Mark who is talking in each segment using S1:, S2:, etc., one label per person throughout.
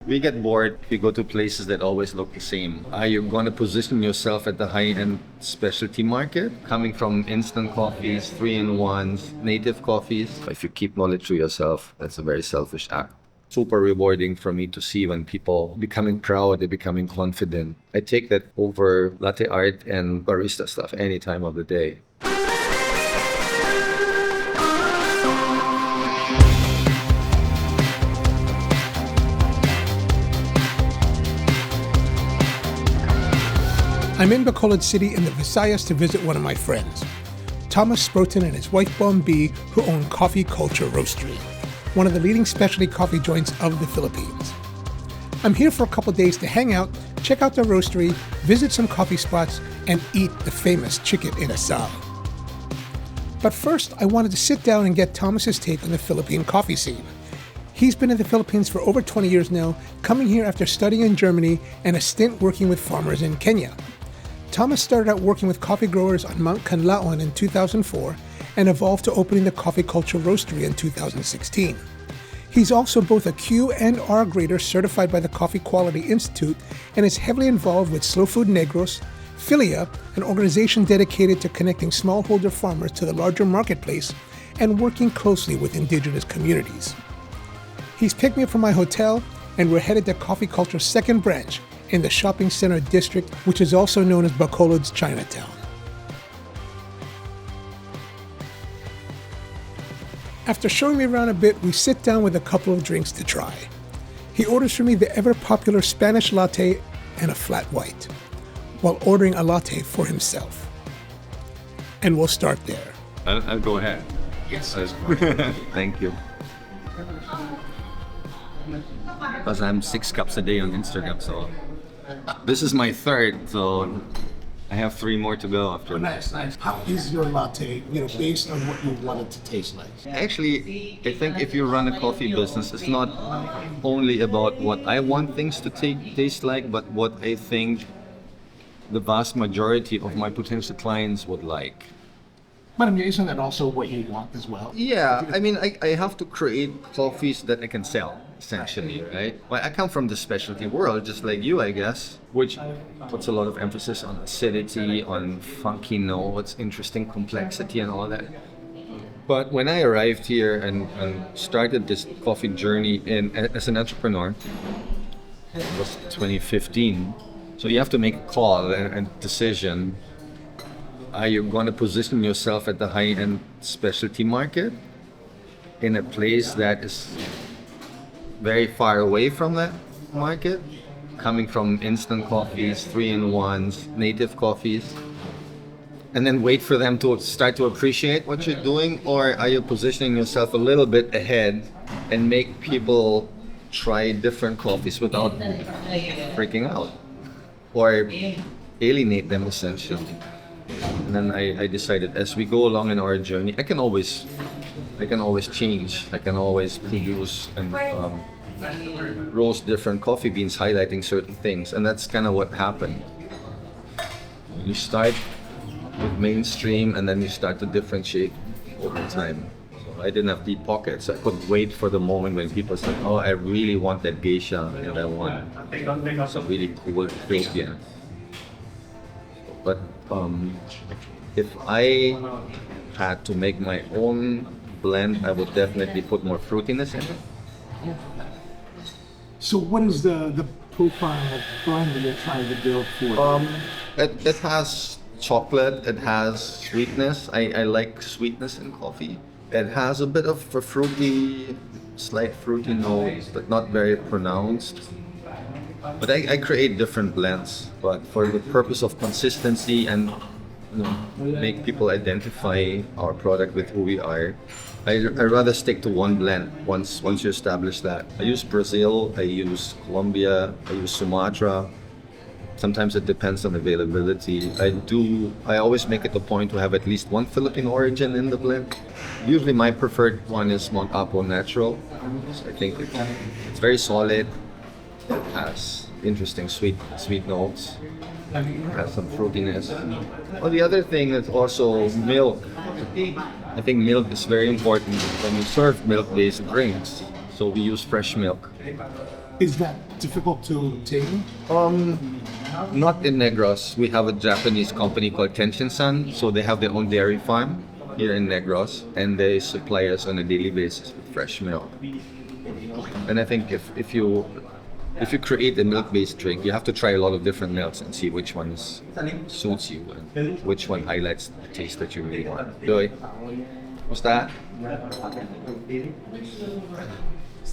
S1: We get bored if you go to places that always look the same. Are you going to position yourself at the high-end specialty market? Coming from instant coffees, 3-in-1s, native coffees. If you keep knowledge to yourself, that's a very selfish act. Super rewarding for me to see when people becoming proud, they're becoming confident. I take that over latte art and barista stuff any time of the day.
S2: I'm in Bacolod City in the Visayas to visit one of my friends, Thomas Sproten and his wife Bombi, who own Coffee Culture Roastery, one of the leading specialty coffee joints of the Philippines. I'm here for a couple days to hang out, check out their roastery, visit some coffee spots, and eat the famous chicken in asal. But first, I wanted to sit down and get Thomas's take on the Philippine coffee scene. He's been in the Philippines for over 20 years now, coming here after studying in Germany and a stint working with farmers in Kenya. Thomas started out working with coffee growers on Mount Canlaon in 2004 and evolved to opening the Coffee Culture Roastery in 2016. He's also both a Q and R grader certified by the Coffee Quality Institute and is heavily involved with Slow Food Negros, Philia, an organization dedicated to connecting smallholder farmers to the larger marketplace and working closely with indigenous communities. He's picked me up from my hotel and we're headed to Coffee Culture's second branch, in the shopping center district, which is also known as Bacolod's Chinatown. After showing me around a bit, we sit down with a couple of drinks to try. He orders for me the ever-popular Spanish latte and a flat white, while ordering a latte for himself. And we'll start there.
S1: I'll go ahead.
S2: Yes.
S1: Thank you. Because I'm 6 cups a day on Instagram, so this is my third, so I have 3 more to go after.
S2: Nice. How is your latte, based on what you want it to taste like?
S1: Actually, I think if you run a coffee business, it's not only about what I want things to taste like, but what I think the vast majority of my potential clients would like.
S2: But isn't that also what you want as well?
S1: Yeah, I mean, I have to create coffees that I can sell, essentially, right? Well, I come from the specialty world, just like you, I guess, which puts a lot of emphasis on acidity, on funky notes, interesting complexity, and all that. But when I arrived here and started this coffee journey as an entrepreneur, it was 2015. So you have to make a call and decision. Are you going to position yourself at the high-end specialty market in a place that is very far away from that market, coming from instant coffees, 3-in-1s, native coffees, and then wait for them to start to appreciate what you're doing? Or are you positioning yourself a little bit ahead and make people try different coffees without freaking out or alienate them, essentially? And then I decided, as we go along in our journey, I can always change. I can always produce and roast different coffee beans, highlighting certain things, and that's kind of what happened. You start with mainstream, and then you start to differentiate over time. So I didn't have deep pockets. I couldn't wait for the moment when people said, "Oh, I really want that geisha, and I want some really cool Philippine." But if I had to make my own blend, I would definitely put more fruitiness in it.
S2: So what is the profile of blend that you're trying to build for?
S1: It has chocolate, it has sweetness. I like sweetness in coffee. It has a bit of a slight fruity note, but not very pronounced. But I create different blends, but for the purpose of consistency and make people identify our product with who we are, I rather stick to one blend once you establish that. I use Brazil, I use Colombia, I use Sumatra. Sometimes it depends on availability. I always make it a point to have at least one Philippine origin in the blend. Usually my preferred one is Mount Apo Natural. So I think it's very solid. It has interesting sweet notes. It has some fruitiness. Well, the other thing is also milk. I think milk is very important when you serve milk-based drinks. So we use fresh milk.
S2: Is that difficult to obtain?
S1: Not in Negros. We have a Japanese company called Kenshin-san, so they have their own dairy farm here in Negros, and they supply us on a daily basis with fresh milk. And I think if you create a milk-based drink, you have to try a lot of different milks and see which ones suits you and which one highlights the taste that you really want. Doy, what's that?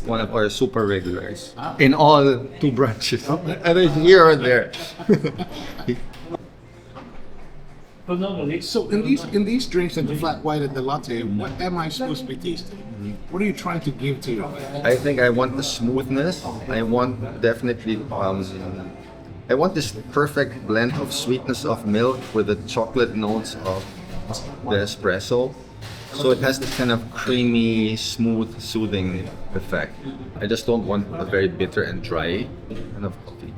S1: One of our super regulars in all 2 branches, and it's here or there.
S2: So in these drinks, and the flat white and the latte, what am I supposed to be tasting? What are you trying to give to your?
S1: I think I want the smoothness. I want definitely. I want this perfect blend of sweetness of milk with the chocolate notes of the espresso. So it has this kind of creamy, smooth, soothing effect. I just don't want a very bitter and dry kind of coffee.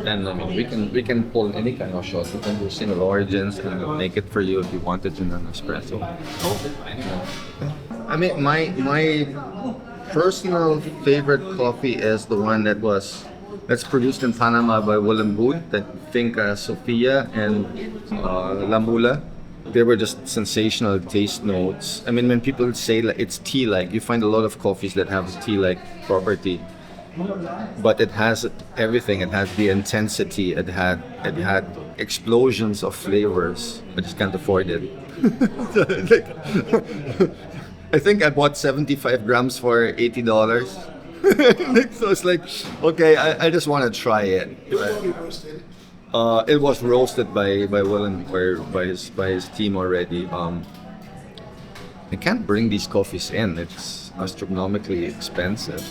S1: And I mean, we can pull any kind of shot. We can do single origins and we'll make it for you if you want it in an espresso. I mean, my personal favorite coffee is the one that's produced in Panama by Willem Booth, that Finca Sofia and La Mula. They were just sensational taste notes. I mean, when people say like it's tea-like, you find a lot of coffees that have tea-like property. But it has everything. It has the intensity. It had explosions of flavors. I just can't afford it. I think I bought 75 grams for $80. So it's like, okay, I just want to try it. It was roasted by Willem or by his team already. I can't bring these coffees in. It's astronomically expensive.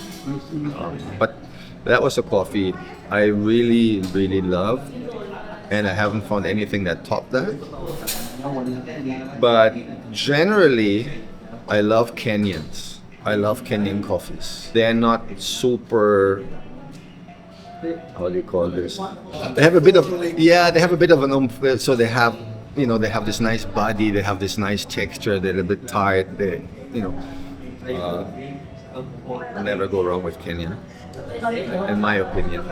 S1: But that was a coffee I really, really love, and I haven't found anything that topped that. But generally, I love Kenyans. I love Kenyan coffees. They're not super. How do you call this? They have a bit of an oomph. So they have, they have this nice body. They have this nice texture. They're a bit tart. Never go wrong with Kenya, in my opinion.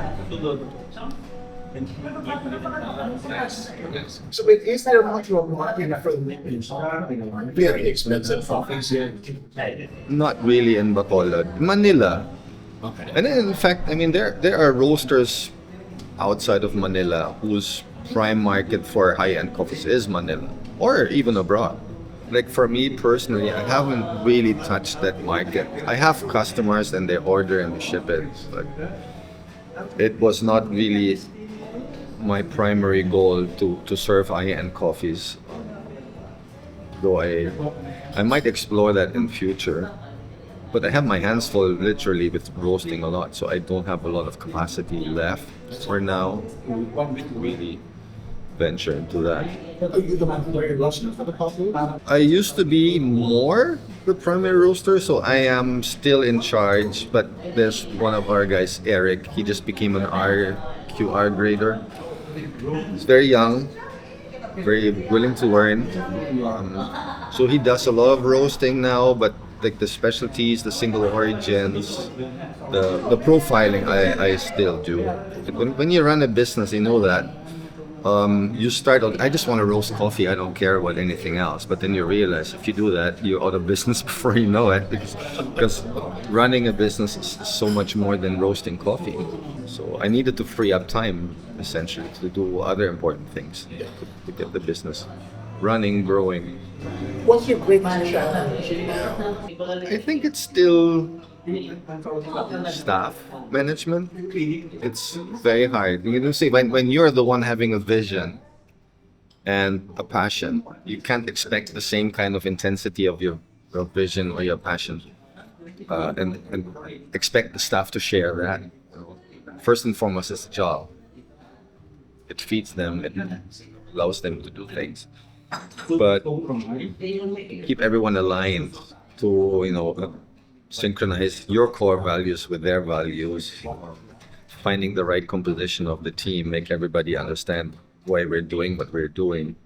S2: So is there much of a market for the very expensive coffees here?
S1: Not really in Bacolod. Manila.
S2: Okay.
S1: And in fact, I mean, there are roasters outside of Manila whose prime market for high-end coffees is Manila, or even abroad. Like for me personally, I haven't really touched that market. I have customers and they order and they ship it, but it was not really my primary goal to serve high-end coffees. Though I might explore that in future. But I have my hands full literally with roasting a lot, so I don't have a lot of capacity left for now to really venture into that.
S2: Are you the primary roaster for the coffee?
S1: I used to be more the primary roaster, so I am still in charge, but there's one of our guys, Eric, he just became an RQR grader. He's very young, very willing to learn. So he does a lot of roasting now, but like the specialties, the single origins, the profiling, I still do. When you run a business, you know that you start out, I just want to roast coffee, I don't care about anything else. But then you realize if you do that, you're out of business before you know it. Because running a business is so much more than roasting coffee. So I needed to free up time, essentially, to do other important things to get the business running, growing.
S2: What's your greatest challenge now?
S1: I think it's still staff management. It's very hard. You know, see, when you're the one having a vision and a passion, you can't expect the same kind of intensity of your vision or your passion, and expect the staff to share that. First and foremost, it's a job. It feeds them. It allows them to do things. But keep everyone aligned to synchronize your core values with their values, finding the right composition of the team, make everybody understand why we're doing what we're doing.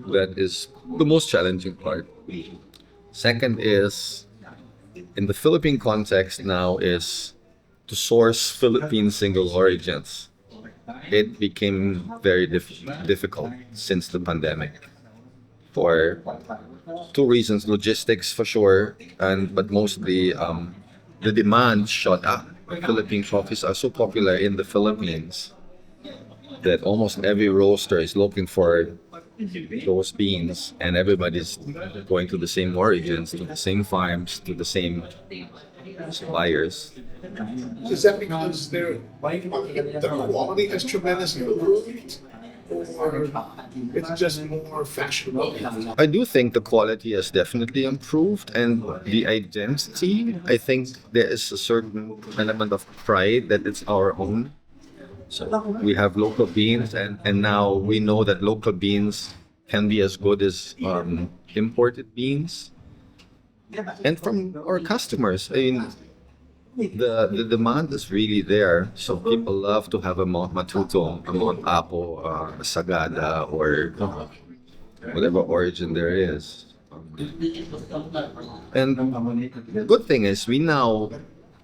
S1: That is the most challenging part. Second is in the Philippine context now is to source Philippine single origins. It became very difficult since the pandemic for two reasons: logistics for sure, and but mostly the demand shot up. Philippine coffees are so popular in the Philippines that almost every roaster is looking for those beans, and everybody's going to the same origins, to the same farms, to the same suppliers.
S2: Is that because the quality has tremendously improved, or it's just more fashionable?
S1: I do think the quality has definitely improved, and the identity. I think there is a certain element of pride that it's our own. So we have local beans, and now we know that local beans can be as good as imported beans. And from our customers, I mean, the demand is really there. So people love to have a Mount Matuto, a Mount Apo, a Sagada, or whatever origin there is. And the good thing is we now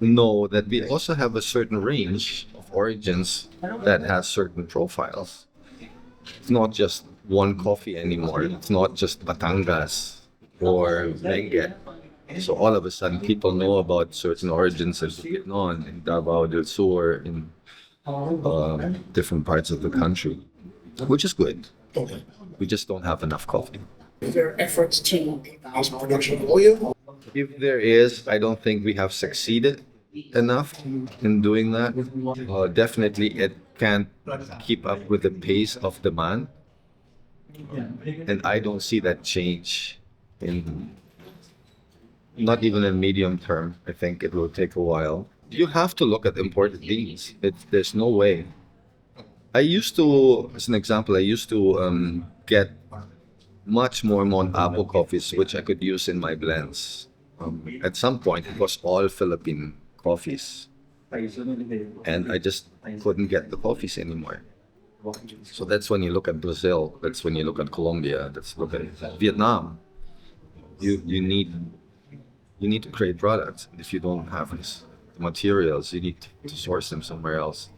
S1: know that we also have a certain range of origins that has certain profiles. It's not just one coffee anymore. It's not just Batangas or Benguet. So all of a sudden, people know about certain origins in Bukidnon, in Davao del Sur, in different parts of the country, which is good.
S2: Okay.
S1: We just don't have enough coffee.
S2: Is there efforts to increase production volume?
S1: If there is, I don't think we have succeeded enough in doing that. Definitely, it can't keep up with the pace of demand, and I don't see that change in not even in medium term. I think it will take a while. You have to look at imported beans. There's no way. I used to, as an example, I used to get much more Mount Apo coffees, which I could use in my blends. At some point, it was all Philippine coffees, and I just couldn't get the coffees anymore. So that's when you look at Brazil. That's when you look at Colombia. That's look at Vietnam. You need to create products. If you don't have these materials, you need to source them somewhere else.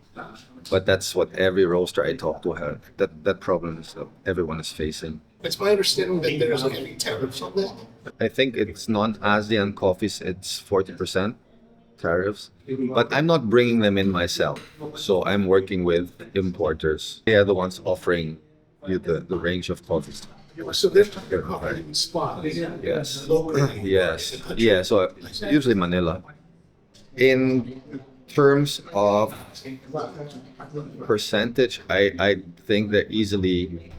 S1: But that's what every roaster I talk to has. That problem is that everyone is facing.
S2: It's my understanding that there's any tariffs on that.
S1: I think it's non-ASEAN coffees, it's 40% tariffs. But I'm not bringing them in myself. So I'm working with importers. They are the ones offering you the range of coffees.
S2: So they're talking about spot.
S1: Yes.
S2: Locally.
S1: Yes. Yeah, so usually Manila. In terms of percentage, I think they're easily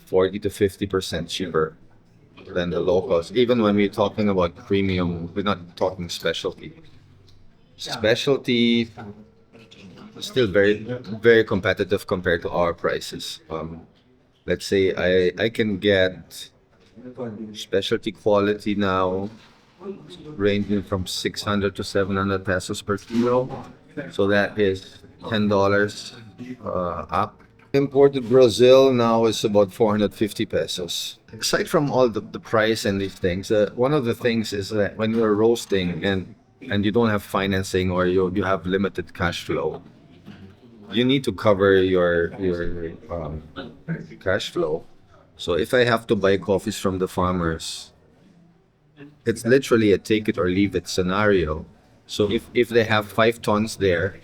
S1: 40 to 50% cheaper than the locals. Even when we're talking about premium, we're not talking specialty. Specialty is still very, very competitive compared to our prices. Let's say I can get specialty quality now ranging from 600 to 700 pesos per kilo. So that is $10 up. Imported Brazil now is about 450 pesos. Aside from all the price and these things, one of the things is that when you're roasting and you don't have financing or you have limited cash flow, you need to cover your cash flow. So if I have to buy coffees from the farmers, it's literally a take it or leave it scenario. So if they have 5 tons there,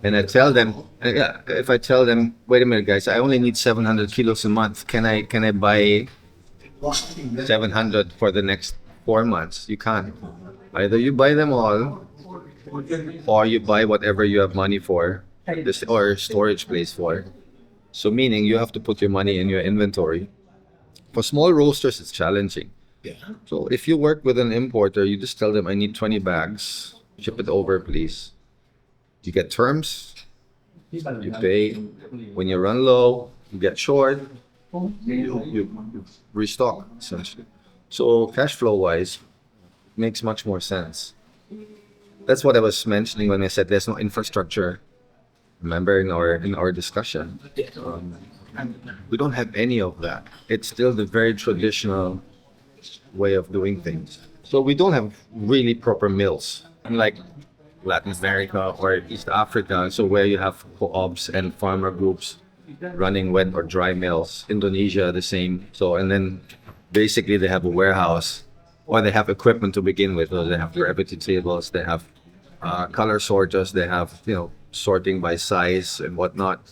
S1: and I tell them, if I tell them, wait a minute, guys, I only need 700 kilos a month. Can I buy 700 for the next 4 months? You can't. Either you buy them all, or you buy whatever you have money for, this or storage place for. So meaning you have to put your money in your inventory. For small roasters, it's challenging.
S2: Yeah.
S1: So if you work with an importer, you just tell them, I need 20 bags. Ship it over, please. You get terms. You pay. When you run low, you get short. You restock, essentially. So cash flow wise, makes much more sense. That's what I was mentioning when I said there's no infrastructure. Remember in our discussion, we don't have any of that. It's still the very traditional way of doing things. So we don't have really proper mills, unlike Latin America or East Africa. So where you have co-ops and farmer groups running wet or dry mills. Indonesia, the same. So, and then basically they have a warehouse, or they have equipment to begin with. So they have gravity tables, they have color sorters, they have, sorting by size and whatnot.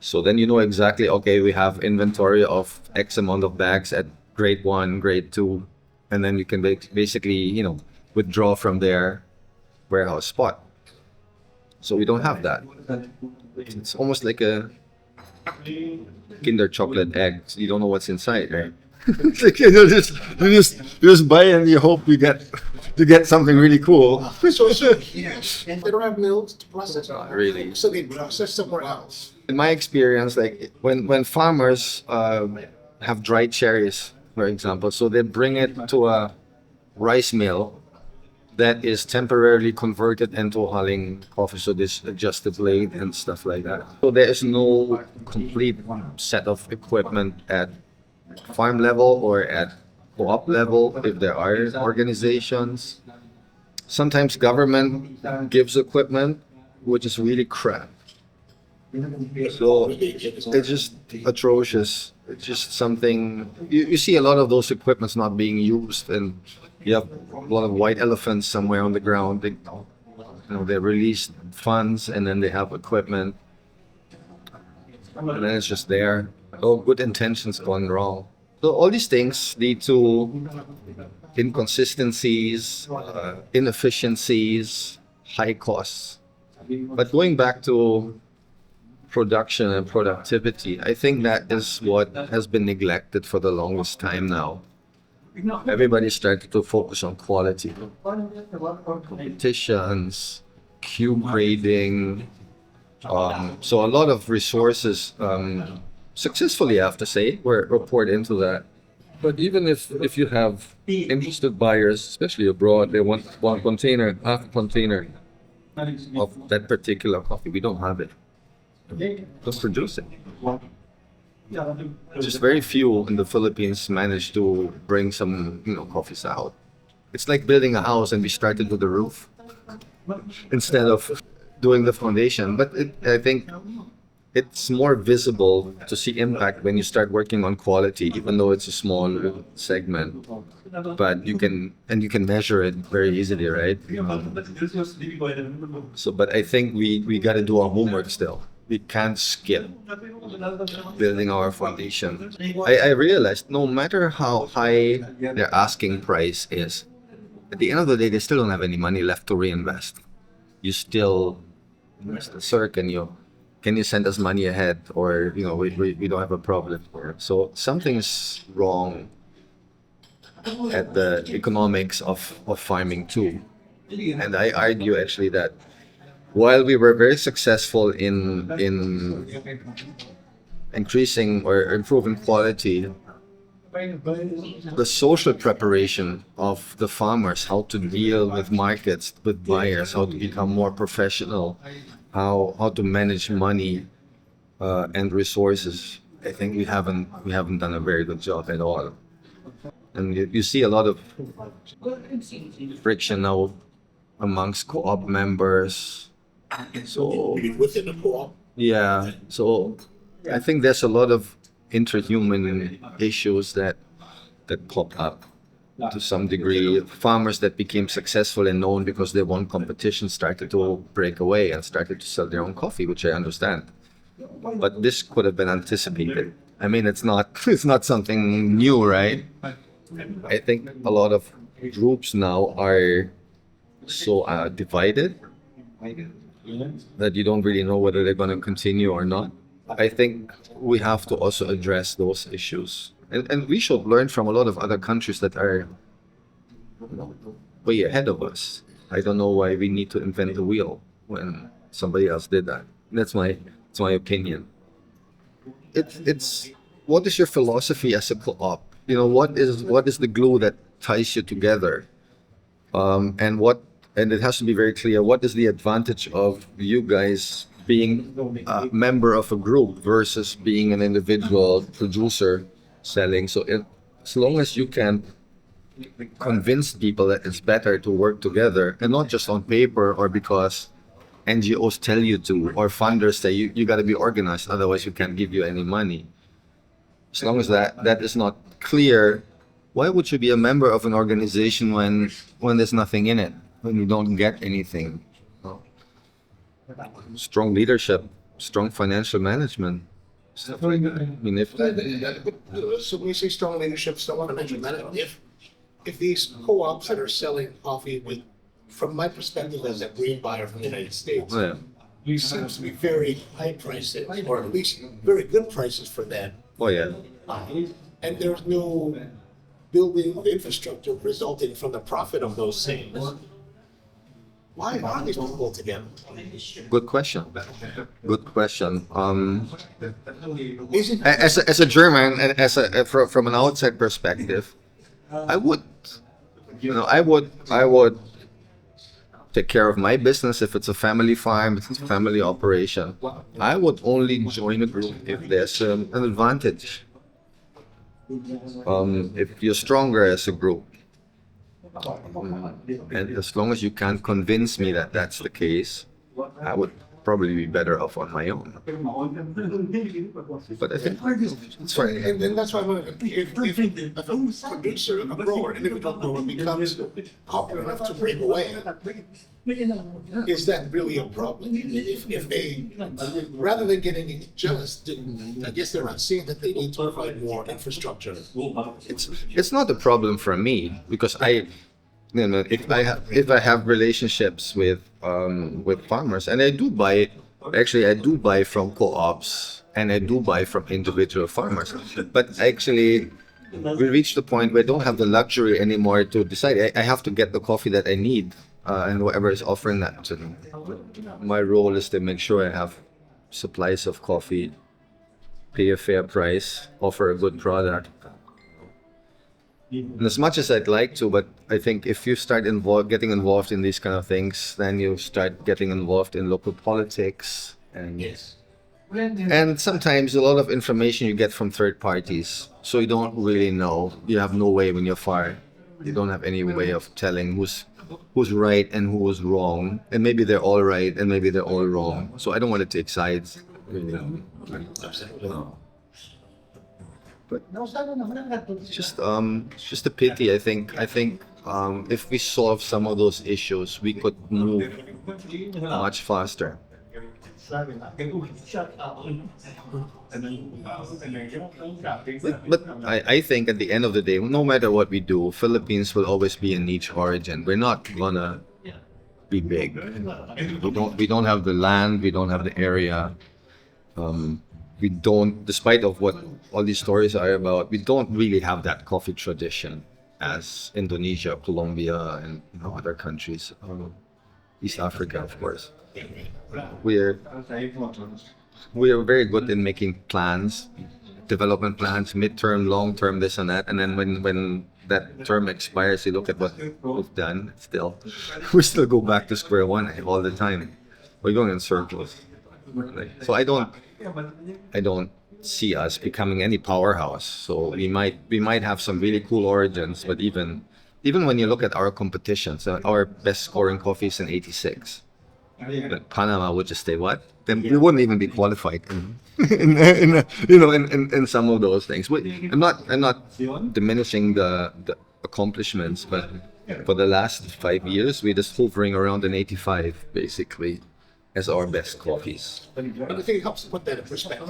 S1: So then you know exactly, okay, we have inventory of X amount of bags at grade 1, grade 2, and then you can basically, withdraw from their warehouse spot. So we don't have that. It's almost like a Kinder chocolate egg. So you don't know what's inside, right? It's like, you just buy and you hope you get something really cool.
S2: So, yes. And they don't have mills to process.
S1: Not really.
S2: So they process somewhere else.
S1: In my experience, like when farmers have dried cherries, for example, so they bring it to a rice mill that is temporarily converted into hulling coffee. So this adjust the blade and stuff like that. So there is no complete set of equipment at farm level or at co-op level, if there are organizations. Sometimes government gives equipment, which is really crap. So it's just atrocious. It's just something you see a lot of those equipments not being used, and you have a lot of white elephants somewhere on the ground. They release funds and then they have equipment, and then it's just there. Oh, good intentions gone wrong. So all these things lead to inconsistencies, inefficiencies, high costs. But going back to production and productivity, I think that is what has been neglected for the longest time now. Everybody started to focus on quality. Competitions, cube grading. So a lot of resources, successfully I have to say, were poured into that. But even if you have interested buyers, especially abroad, they want one container, half a container of that particular coffee. We don't have it. Let's produce it. Just very few in the Philippines manage to bring some, coffees out. It's like building a house and we started with the roof instead of doing the foundation. But I think it's more visible to see impact when you start working on quality, even though it's a small segment. But you can measure it very easily, right? But I think we got to do our homework still. We can't skip building our foundation. I realized no matter how high their asking price is, at the end of the day, they still don't have any money left to reinvest. You still, sir, can you send us money ahead, or we don't have a problem here. So something's wrong at the economics of farming too. And I argue actually that while we were very successful in increasing or improving quality, the social preparation of the farmers, how to deal with markets, with buyers, how to become more professional, how to manage money and resources, I think we haven't done a very good job at all. And you see a lot of friction now amongst co-op members. So
S2: Within the co-op.
S1: yeah, so I think there's a lot of interhuman issues that pop up to some degree. Farmers that became successful and known because they won competition started to break away and started to sell their own coffee, which I understand. But this could have been anticipated. I mean, it's not something new, right? I think a lot of groups now are so divided that you don't really know whether they're going to continue or not. I think we have to also address those issues. And we should learn from a lot of other countries that are way ahead of us. I don't know why we need to invent the wheel when somebody else did that. That's my opinion. It's what is your philosophy as a co-op? What is the glue that ties you together? And it has to be very clear, what is the advantage of you guys being a member of a group versus being an individual producer selling? So as long as you can convince people that it's better to work together, and not just on paper or because NGOs tell you to, or funders say you got to be organized, otherwise you can't give you any money. As long as that is not clear, why would you be a member of an organization when there's nothing in it, when you don't get anything? Well, strong leadership, strong financial management. So, I mean, if
S2: So when you say strong leadership, still want to mention that if these co-ops that are selling coffee with, from my perspective as a green buyer from the United States,
S1: yeah.
S2: it seems to be very high prices, or at least very good prices for them.
S1: Oh yeah.
S2: And there's no building of infrastructure resulting from the profit of those sales. Why are these people together?
S1: Good question. Good question.
S2: Isn't
S1: As a German and from an outside perspective, I would take care of my business if it's a family farm, if it's a family operation. I would only join a group if there's an advantage. If you're stronger as a group, and as long as you can't convince me that that's the case, I would probably be better off on my own. But I think it's fine.
S2: and then that's why I'm wondering, if a producer, a grower, an individual grower becomes popular enough to break away, is that really a problem? If they, rather than getting jealous, I guess they're not seeing that they need to provide more infrastructure.
S1: It's not a problem for me because if I have relationships with farmers, and I do buy from co-ops and I do buy from individual farmers, but actually we reached the point where I don't have the luxury anymore to decide. I have to get the coffee that I need, and whoever is offering that to me. My role is to make sure I have supplies of coffee, pay a fair price, offer a good product. And as much as I'd like to, but I think if you start getting involved in these kind of things, then you start getting involved in local politics, and sometimes a lot of information you get from third parties, so you don't really know. You have no way when you're far. You don't have any way of telling who's right and who was wrong, and maybe they're all right and maybe they're all wrong. So I don't want to take sides. Really. But it's just a pity. I think if we solve some of those issues, we could move much faster. But I think at the end of the day, no matter what we do, Philippines will always be a niche origin. We're not gonna be big. We don't have the land. We don't have the area. We don't, despite of what all these stories are about, we don't really have that coffee tradition as Indonesia, Colombia, and other countries, East Africa, of course. We're very good in making plans, development plans, midterm, long-term, this and that, and then when that term expires, you look at what we've done. We still go back to square one all the time. We're going in circles. So I don't see us becoming any powerhouse. So we might have some really cool origins, but even when you look at our competitions, our best scoring coffee is in '86. But Panama would just say what? Then we wouldn't even be qualified in some of those things. I'm not diminishing the accomplishments, but for the last 5 years, we're just hovering around an 85 basically as our best coffees.
S2: But I think it helps to put that in perspective.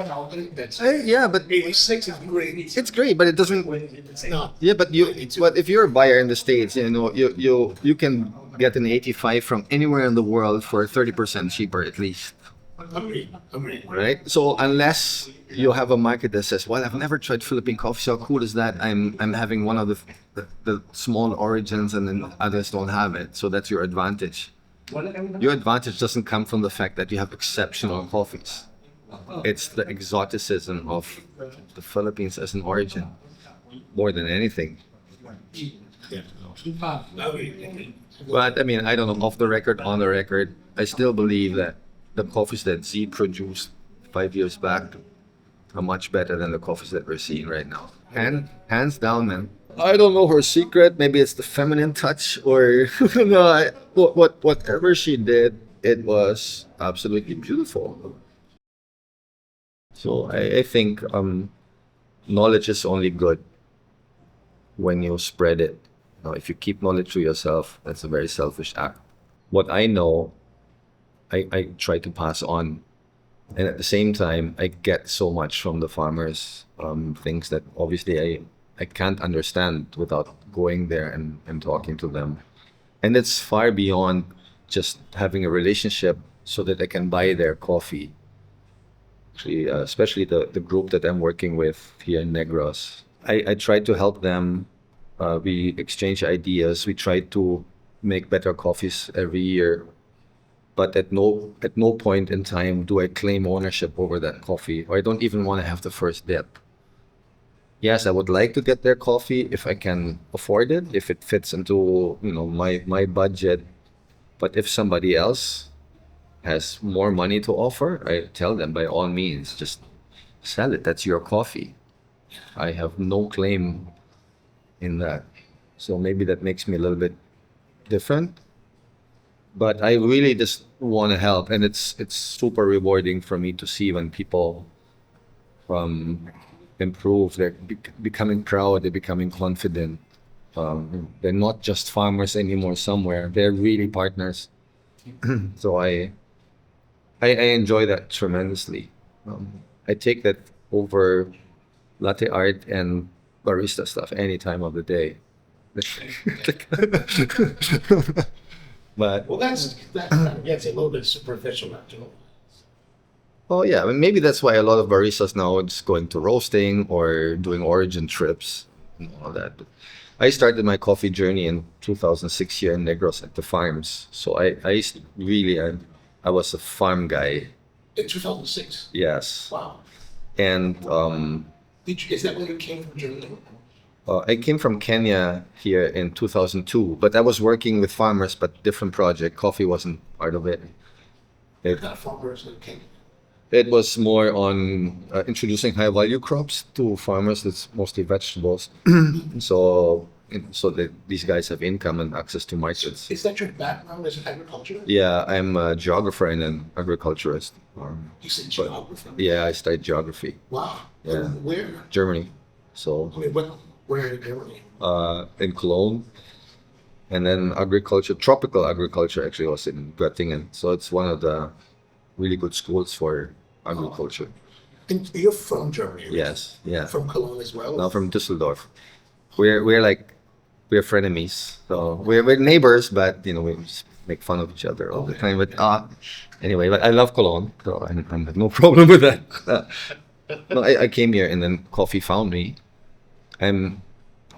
S2: That's
S1: Yeah, but
S2: 86 is great.
S1: it's great, but it doesn't.
S2: It's not.
S1: Yeah, but if you're a buyer in the States, you can get an 85 from anywhere in the world for 30% cheaper at least.
S2: Agreed.
S1: Right? So unless you have a market that says, well, I've never tried Philippine coffee, so how cool is that? I'm having one of the small origins and then others don't have it. So that's your advantage. Your advantage doesn't come from the fact that you have exceptional coffees. It's the exoticism of the Philippines as an origin, more than anything. But I mean, I don't know, off the record, on the record, I still believe that the coffees that Z produced 5 years back are much better than the coffees that we're seeing right now. Hands down, man. I don't know her secret. Maybe it's the feminine touch, or no. Whatever she did, it was absolutely beautiful. So I think knowledge is only good when you spread it. If you keep knowledge to yourself, that's a very selfish act. What I know, I try to pass on. And at the same time, I get so much from the farmers, things that obviously I can't understand without going there and talking to them. And it's far beyond just having a relationship so that I can buy their coffee. Actually, especially the group that I'm working with here in Negros. I try to help them. We exchange ideas. We try to make better coffees every year. But at no point in time do I claim ownership over that coffee, or I don't even want to have the first dip. Yes, I would like to get their coffee if I can afford it, if it fits into my budget. But if somebody else has more money to offer, I tell them by all means, just sell it. That's your coffee. I have no claim in that. So maybe that makes me a little bit different. But I really just want to help, and it's super rewarding for me to see when people improve. They're becoming proud. They're becoming confident. They're not just farmers anymore. Somewhere they're really partners. So I enjoy that tremendously. I take that over latte art and barista stuff any time of the day. But
S3: Well, that kind of gets a little bit superficial after all.
S1: oh yeah, I mean, maybe that's why a lot of baristas now is going to roasting or doing origin trips and all that. But I started my coffee journey in 2006 here in Negros at the farms. So I used to really I was a farm guy.
S3: In 2006.
S1: Yes,
S3: Wow.
S1: and
S3: Is that when you came from Germany?
S1: I came from Kenya here in 2002, but I was working with farmers, but different project. Coffee wasn't part of it. It,
S3: Not farmers that came.
S1: it was more on introducing high value crops to farmers. It's mostly vegetables. So that these guys have income and access to markets.
S3: Is that your background as agriculture?
S1: Yeah, I'm a geographer and an agriculturist.
S3: You said
S1: But
S3: geography.
S1: yeah, I studied geography,
S3: Wow.
S1: Yeah.
S3: Where?
S1: Germany. So
S3: I mean, where in Germany?
S1: in Cologne, and then agriculture, tropical agriculture actually was in Göttingen. So it's one of the really good schools for agriculture.
S3: And you're from Germany, right?
S1: Yes, yeah.
S3: From Cologne as well?
S1: Now from Düsseldorf. We're frenemies. So we're neighbors, but we just make fun of each other all the time. But anyway, but I love Cologne, so I have no problem with that. No, I came here and then coffee found me. I'm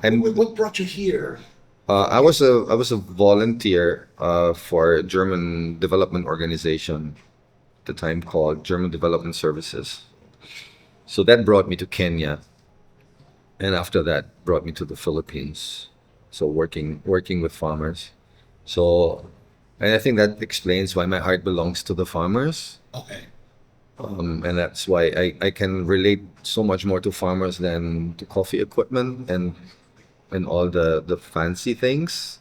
S3: What brought you here?
S1: I was a volunteer for a German development organization at the time called German Development Services. So that brought me to Kenya, and after that brought me to the Philippines. So working with farmers. So, and I think that explains why my heart belongs to the farmers.
S3: Okay.
S1: And that's why I can relate so much more to farmers than to coffee equipment and all the fancy things.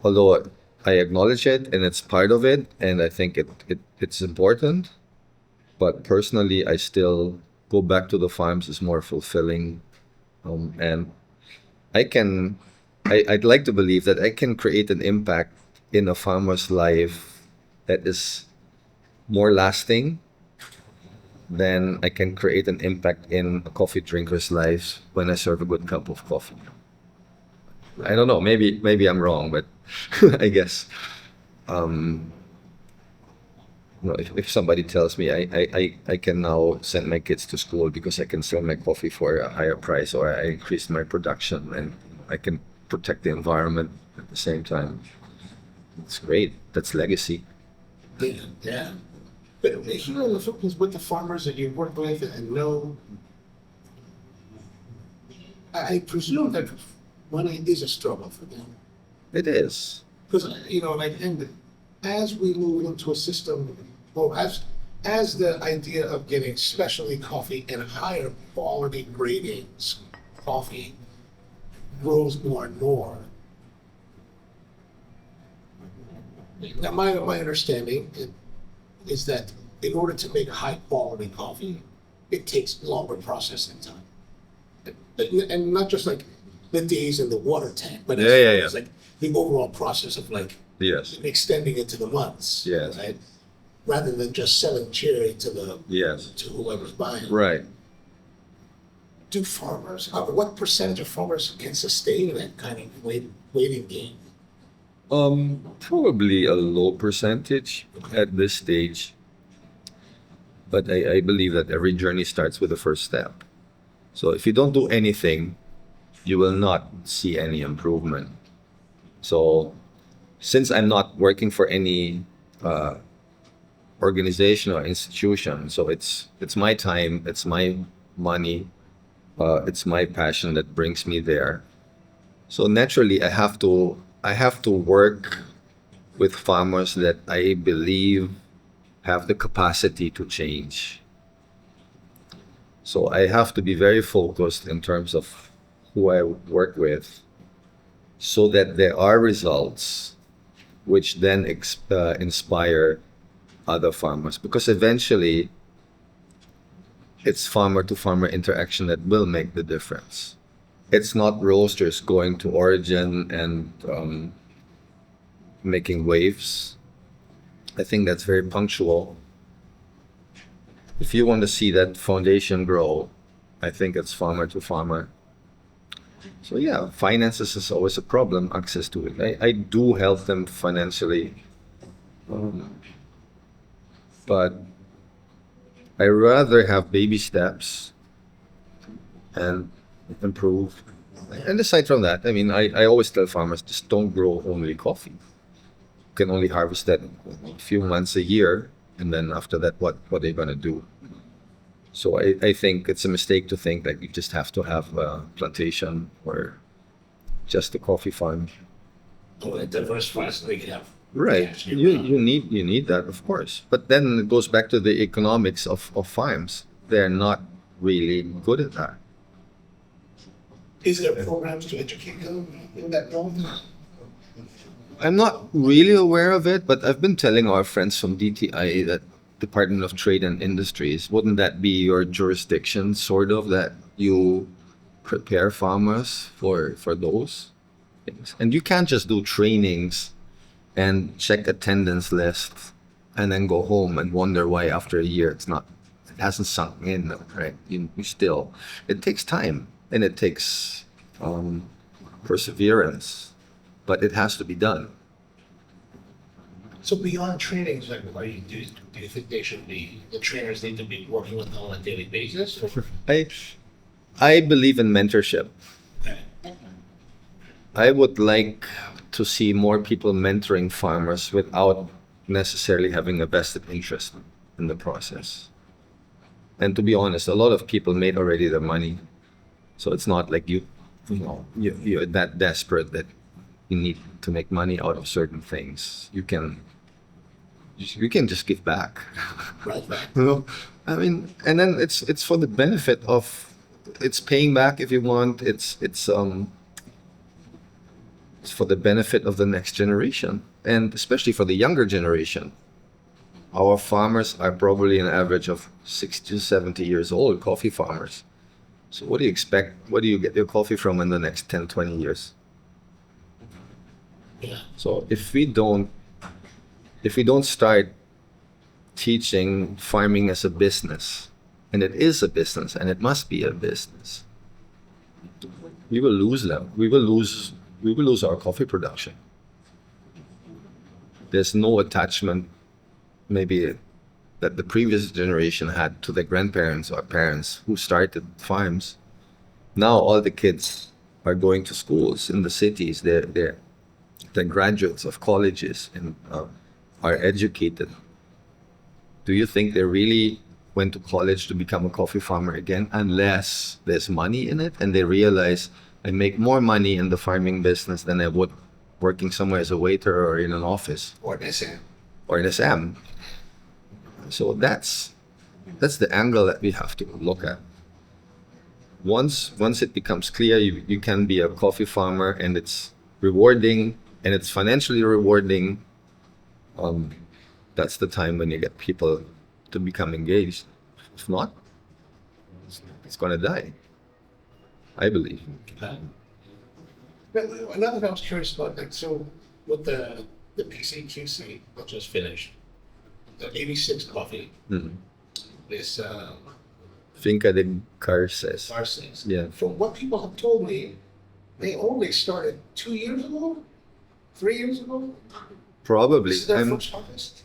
S1: Although I acknowledge it and it's part of it, and I think it's important. But personally, I still go back to the farms is more fulfilling, and I'd like to believe that I can create an impact in a farmer's life that is more lasting than I can create an impact in a coffee drinker's life when I serve a good cup of coffee. I don't know. Maybe I'm wrong, but I guess if somebody tells me I can now send my kids to school because I can sell my coffee for a higher price, or I increase my production and I can protect the environment at the same time, it's great. That's legacy.
S3: Yeah. Yeah. But here in the Philippines, with the farmers that you work with and know, I presume that money is a struggle for them.
S1: It is.
S3: Because, and as we move into a system, well, as the idea of getting specialty coffee and higher quality gradings coffee grows more and more. Now, my understanding is that in order to make high quality coffee, it takes longer processing time. And not just like the days in the water tank, but it's like the overall process of like
S1: Yes.
S3: extending it to the months.
S1: Yes.
S3: Right? Rather than just selling cherry to the
S1: Yes.
S3: to whoever's buying.
S1: Right.
S3: Do farmers, what percentage of farmers can sustain that kind of waiting game?
S1: Probably a low percentage at this stage. But I believe that every journey starts with the first step. So if you don't do anything, you will not see any improvement. So since I'm not working for any organization or institution, so it's my time, it's my money, it's my passion that brings me there. So naturally, I have to work with farmers that I believe have the capacity to change. So I have to be very focused in terms of who I work with, so that there are results, which then inspire other farmers. Because eventually, it's farmer to farmer interaction that will make the difference. It's not roasters going to origin and making waves. I think that's very punctual. If you want to see that foundation grow, I think it's farmer to farmer. So yeah, finances is always a problem, access to it. I do help them financially, but I rather have baby steps and improve. And aside from that, I mean, I always tell farmers, just don't grow only coffee. You can only harvest that a few months a year, and then after that, what are they gonna do? So I think it's a mistake to think that you just have to have a plantation or just a coffee farm.
S3: Or diversify so they can have.
S1: Right.
S3: cash
S1: You
S3: year-round.
S1: you need that, of course. But then it goes back to the economics of farms. They're not really good at that.
S3: Is there programs to educate them in that role?
S1: I'm not really aware of it, but I've been telling our friends from DTI, that Department of Trade and Industries, wouldn't that be your jurisdiction, sort of, that you prepare farmers for those things? And you can't just do trainings and check attendance lists and then go home and wonder why after a year it hasn't sunk in, right? You still, it takes time and it takes perseverance, but it has to be done.
S3: So beyond trainings, like, do you think the trainers need to be working with them on a daily basis? Or?
S1: I believe in mentorship.
S3: Okay.
S1: I would like to see more people mentoring farmers without necessarily having a vested interest in the process. And to be honest, a lot of people made already their money. So it's not like you're that desperate that you need to make money out of certain things. You can just give back.
S3: Right.
S1: You know, I mean, and then it's for the benefit of, it's paying back if you want. It's for the benefit of the next generation, and especially for the younger generation. Our farmers are probably an average of 60 to 70 years old, coffee farmers. So what do you expect? What do you get your coffee from in the next 10, 20 years?
S3: Yeah.
S1: So if we don't start teaching farming as a business, and it is a business, and it must be a business, we will lose them. We will lose our coffee production. There's no attachment, maybe, that the previous generation had to their grandparents or parents who started farms. Now all the kids are going to schools in the cities. They're graduates of colleges and are educated. Do you think they really went to college to become a coffee farmer again? Unless there's money in it and they realize, I make more money in the farming business than I would working somewhere as a waiter or in an office.
S3: Or an SM.
S1: Or in a SAM. So that's the angle that we have to look at. once it becomes clear you can be a coffee farmer and it's rewarding and it's financially rewarding, that's the time when you get people to become engaged. If not, it's gonna die, I believe.
S3: But another thing I was curious about, like, so with the PCQC that just finished, the 86 coffee, this
S1: Finca de Garces.
S3: Baristas.
S1: Yeah.
S3: From what people have told me, they only started 2 years ago, 3 years ago.
S1: Probably.
S3: This is their first harvest.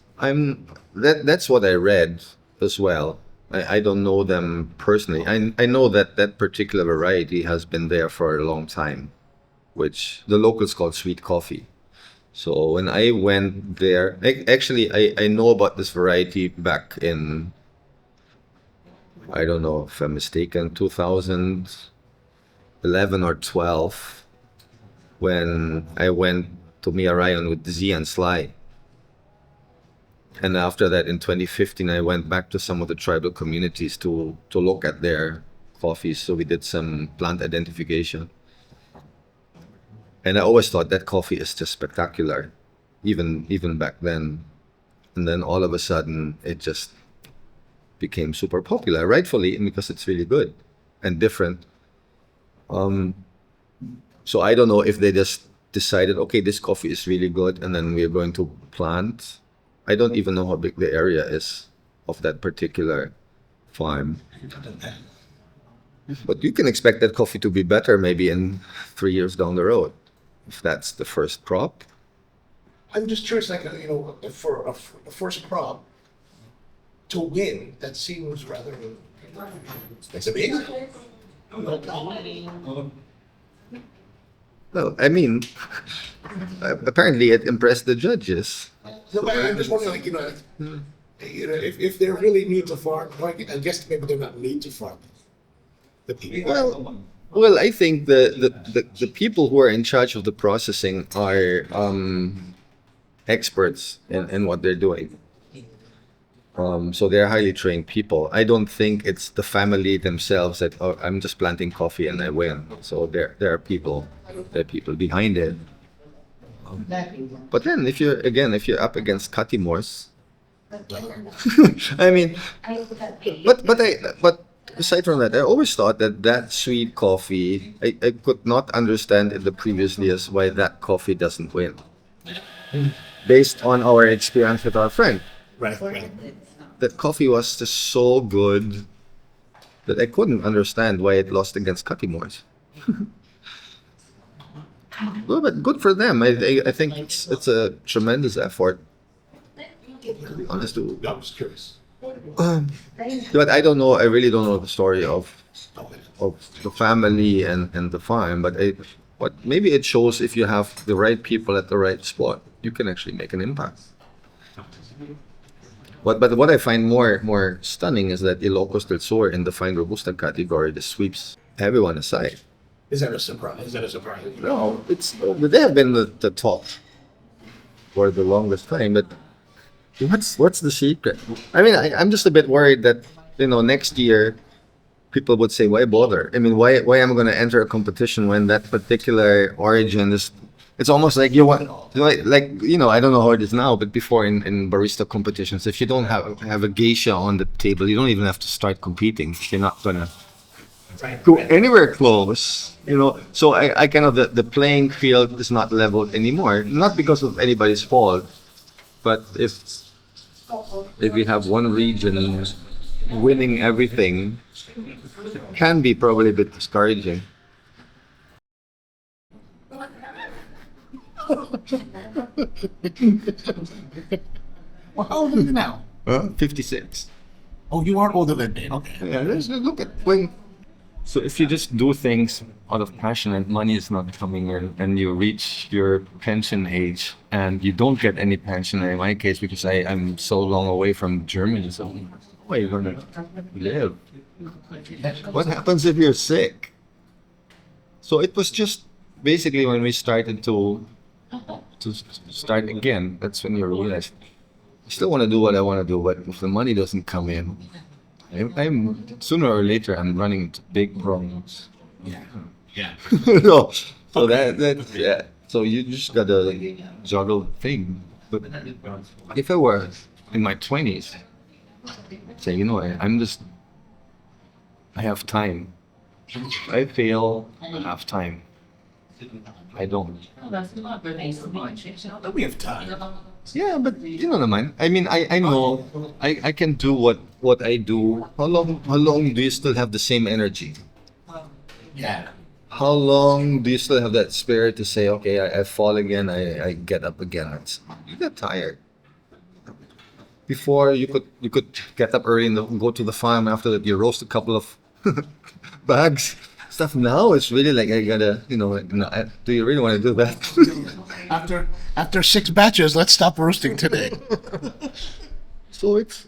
S1: That's what I read as well. I don't know them personally. I know that that particular variety has been there for a long time, which the locals call sweet coffee. So when I went there, actually I know about this variety back in, I don't know if I'm mistaken, 2011 or 12, when I went to Miyarayan with Z and Sly. And after that, in 2015, I went back to some of the tribal communities to look at their coffees. So we did some plant identification. And I always thought that coffee is just spectacular, even back then. And then all of a sudden, it just became super popular, rightfully, because it's really good and different. So I don't know if they just decided, okay, this coffee is really good, and then we're going to plant. I don't even know how big the area is of that particular farm. But you can expect that coffee to be better maybe in 3 years down the road, if that's the first crop.
S3: I'm just curious, like, for a first crop to win, that seems rather. It's amazing.
S1: Well, I mean, apparently it impressed the judges.
S3: No, but I'm just wondering, like, if they really need to farm, like, I guess maybe they're not need to farm. The people.
S1: Well, I think the people who are in charge of the processing are experts in what they're doing. So they're highly trained people. I don't think it's the family themselves that, oh, I'm just planting coffee and I win. So there are people behind it. But then if you're up against Katimors, I mean, but aside from that, I always thought that sweet coffee, I could not understand in the previous years why that coffee doesn't win. Based on our experience with our friend.
S3: Right.
S1: That coffee was just so good that I couldn't understand why it lost against Katimors. Well, but good for them. I think it's a tremendous effort. To be honest,
S3: I was curious.
S1: but I don't know. I really don't know the story of the family and the farm. But maybe it shows if you have the right people at the right spot, you can actually make an impact. But what I find more stunning is that Ilocos del Sur in the fine robusta category just sweeps everyone aside.
S3: Is that a surprise?
S1: No, they have been the top for the longest time. But what's the secret? I mean, I'm just a bit worried that next year people would say, why bother? I mean, why am I going to enter a competition when that particular origin is? It's almost like you want, like I don't know how it is now, but before in barista competitions, if you don't have a geisha on the table, you don't even have to start competing. You're not gonna go anywhere close. So I kind of the playing field is not leveled anymore. Not because of anybody's fault, but if we have one region winning everything, it can be probably a bit discouraging.
S3: Well, how old are you now?
S1: 56.
S3: Oh, you are older than me. Okay.
S1: Yeah, let's look at when. So if you just do things out of passion and money is not coming in, and you reach your pension age and you don't get any pension, in my case, because I'm so long away from Germany, so how are you gonna live? What happens if you're sick? So it was just basically when we started to start again, that's when you realize I still want to do what I want to do, but if the money doesn't come in, I'm sooner or later I'm running into big problems.
S3: Yeah. Yeah.
S1: No, so that yeah. So you just gotta juggle the thing. But if I were in my 20s, say I have time. I fail, I have time. I don't.
S3: We have time.
S1: Yeah, but naman. I mean, I know I can do what I do. How long do you still have the same energy?
S3: Yeah.
S1: How long do you still have that spirit to say, okay, I fall again, I get up again? You get tired. Before you could get up early and go to the farm. After that, you roast a couple of bags. Stuff now it's really like I gotta, do you really want to do that?
S3: After 6 batches, let's stop roasting today.
S1: So it's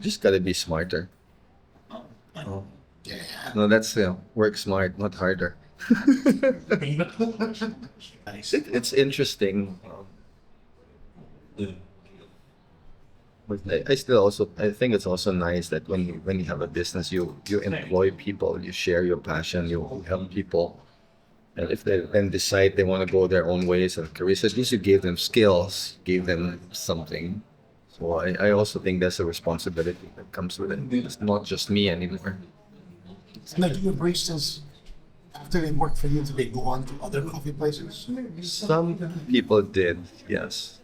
S1: just gotta be smarter.
S3: Yeah.
S1: No, that's work smart, not harder.
S3: Nice.
S1: It's interesting. But I still also I think it's also nice that when you have a business, you employ people, you share your passion, you help people, and if they then decide they want to go their own ways and careers, at least you gave them skills, gave them something. So I also think that's a responsibility that comes with it. It's not just me anymore.
S3: Now, do your baristas, after they work for you, do they go on to other coffee places?
S1: Some people did, yes.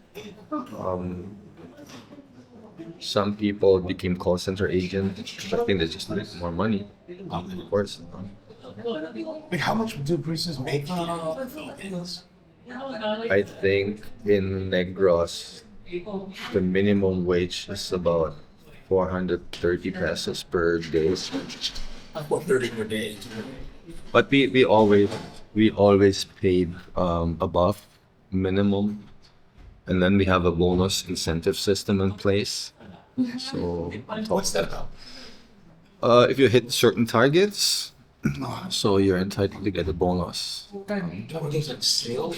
S1: Some people became call center agents. I think they just make more money, of course.
S3: Like, how much do baristas make in the Philippines?
S1: I think in Negros, the minimum wage is about 430 pesos per day.
S3: What, 30 per day?
S1: But we always paid above minimum, and then we have a bonus incentive system in place. So
S3: What's that about?
S1: if you hit certain targets, so you're entitled to get a bonus.
S3: What is it, sales?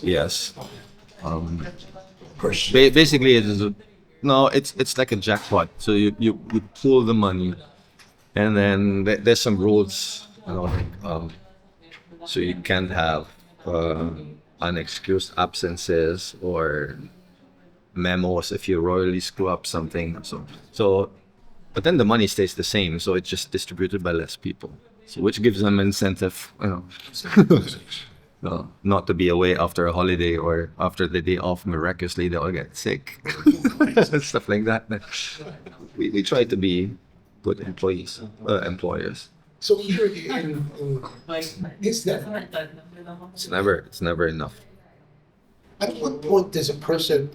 S1: Yes.
S3: Per shift?
S1: Basically, no, it's like a jackpot. So you pool the money, and then there's some rules, so you can't have unexcused absences or memos if you royally screw up something. So, but then the money stays the same, so it's just distributed by less people, so which gives them incentive, not to be away after a holiday or after the day off. Miraculously, they all get sick, stuff like that. We try to be good employers.
S3: So here is that,
S1: It's never enough.
S3: at what point does a person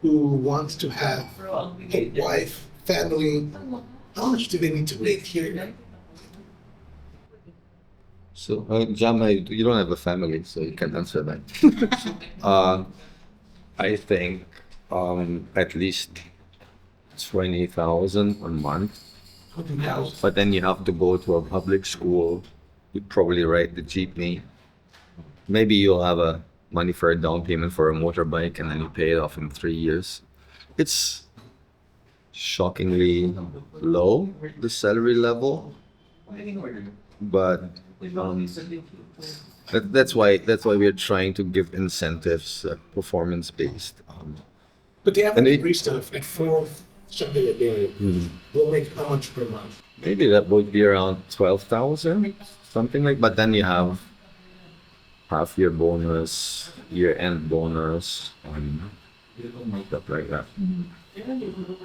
S3: who wants to have a wife, family, how much do they need to make here?
S1: So, Jama, you don't have a family, so you can answer that. I think at least 20,000 a month. But then you have to go to a public school. You probably ride the jeepney. Maybe you'll have a money for a down payment for a motorbike, and then you pay it off in 3 years. It's shockingly low, the salary level, but that's why we're trying to give incentives, performance based.
S3: But the
S1: And
S3: average
S1: it-
S3: barista at 4 something a day will make how much per month?
S1: Maybe that would be around 12,000, something like. But then you have half year bonus, year end bonus, stuff like that.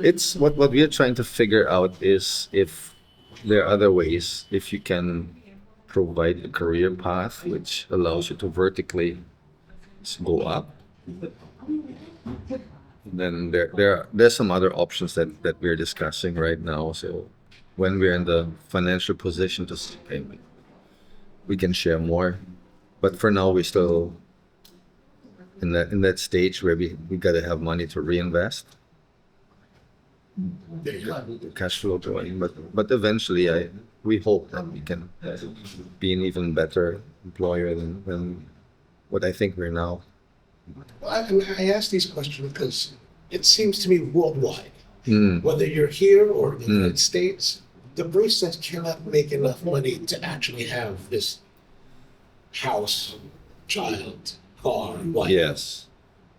S1: It's what we're trying to figure out is if there are other ways, if you can provide a career path which allows you to vertically go up. Then there's some other options that we're discussing right now. So when we're in the financial position to say, okay, we can share more. But for now, we're still in that stage where we gotta have money to reinvest, the cash flow going. But eventually, we hope that we can be an even better employer than what I think we're now.
S3: I ask these questions because it seems to me worldwide, Whether you're here or in the United States, the baristas cannot make enough money to actually have this house, child, car, wife.
S1: Yes.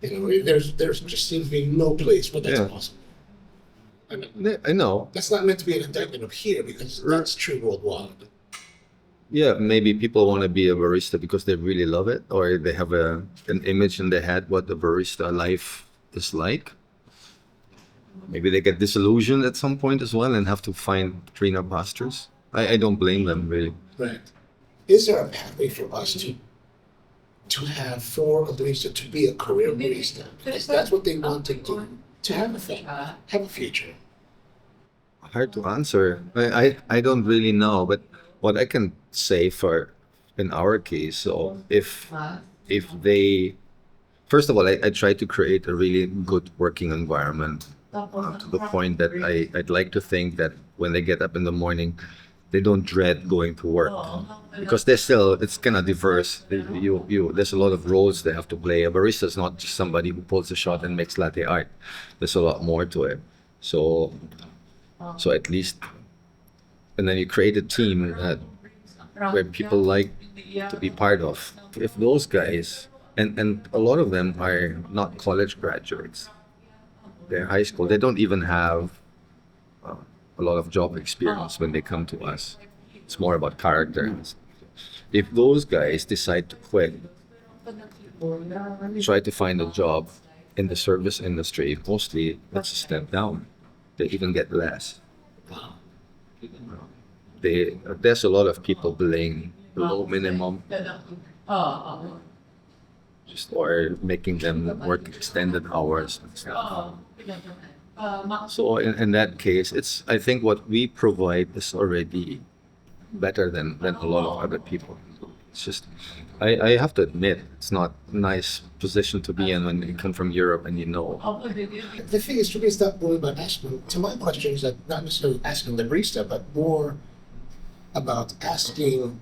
S3: You know, there's just seems to be no place where that's
S1: Yeah.
S3: possible.
S1: I know.
S3: That's not meant to be an indictment of here because that's true worldwide.
S1: Yeah, maybe people want to be a barista because they really love it, or they have an image in their head what the barista life is like. Maybe they get disillusioned at some point as well and have to find greener pastures. I don't blame them really.
S3: Right. Is there a pathway for us to have for a barista to be a career barista? Because that's what they want to do. To have a thing, have a future.
S1: Hard to answer. I don't really know, but what I can say for in our case, so if they first of all, I try to create a really good working environment to the point that I'd like to think that when they get up in the morning, they don't dread going to work because they're still it's kind of diverse. There's a lot of roles they have to play. A barista is not just somebody who pulls a shot and makes latte art. There's a lot more to it. So at least, and then you create a team where people like to be part of. If those guys, and a lot of them are not college graduates, they're high school, they don't even have a lot of job experience when they come to us. It's more about character. If those guys decide to quit, try to find a job in the service industry, mostly that's a step down. They even get less. There's a lot of people belaying below minimum, just or making them work extended hours and stuff. So in that case, I think what we provide is already better than a lot of other people. It's just I have to admit it's not a nice position to be in when you come from Europe and you know.
S3: The thing is, for me, it's not really about asking. To my question is that not necessarily asking the barista, but more about asking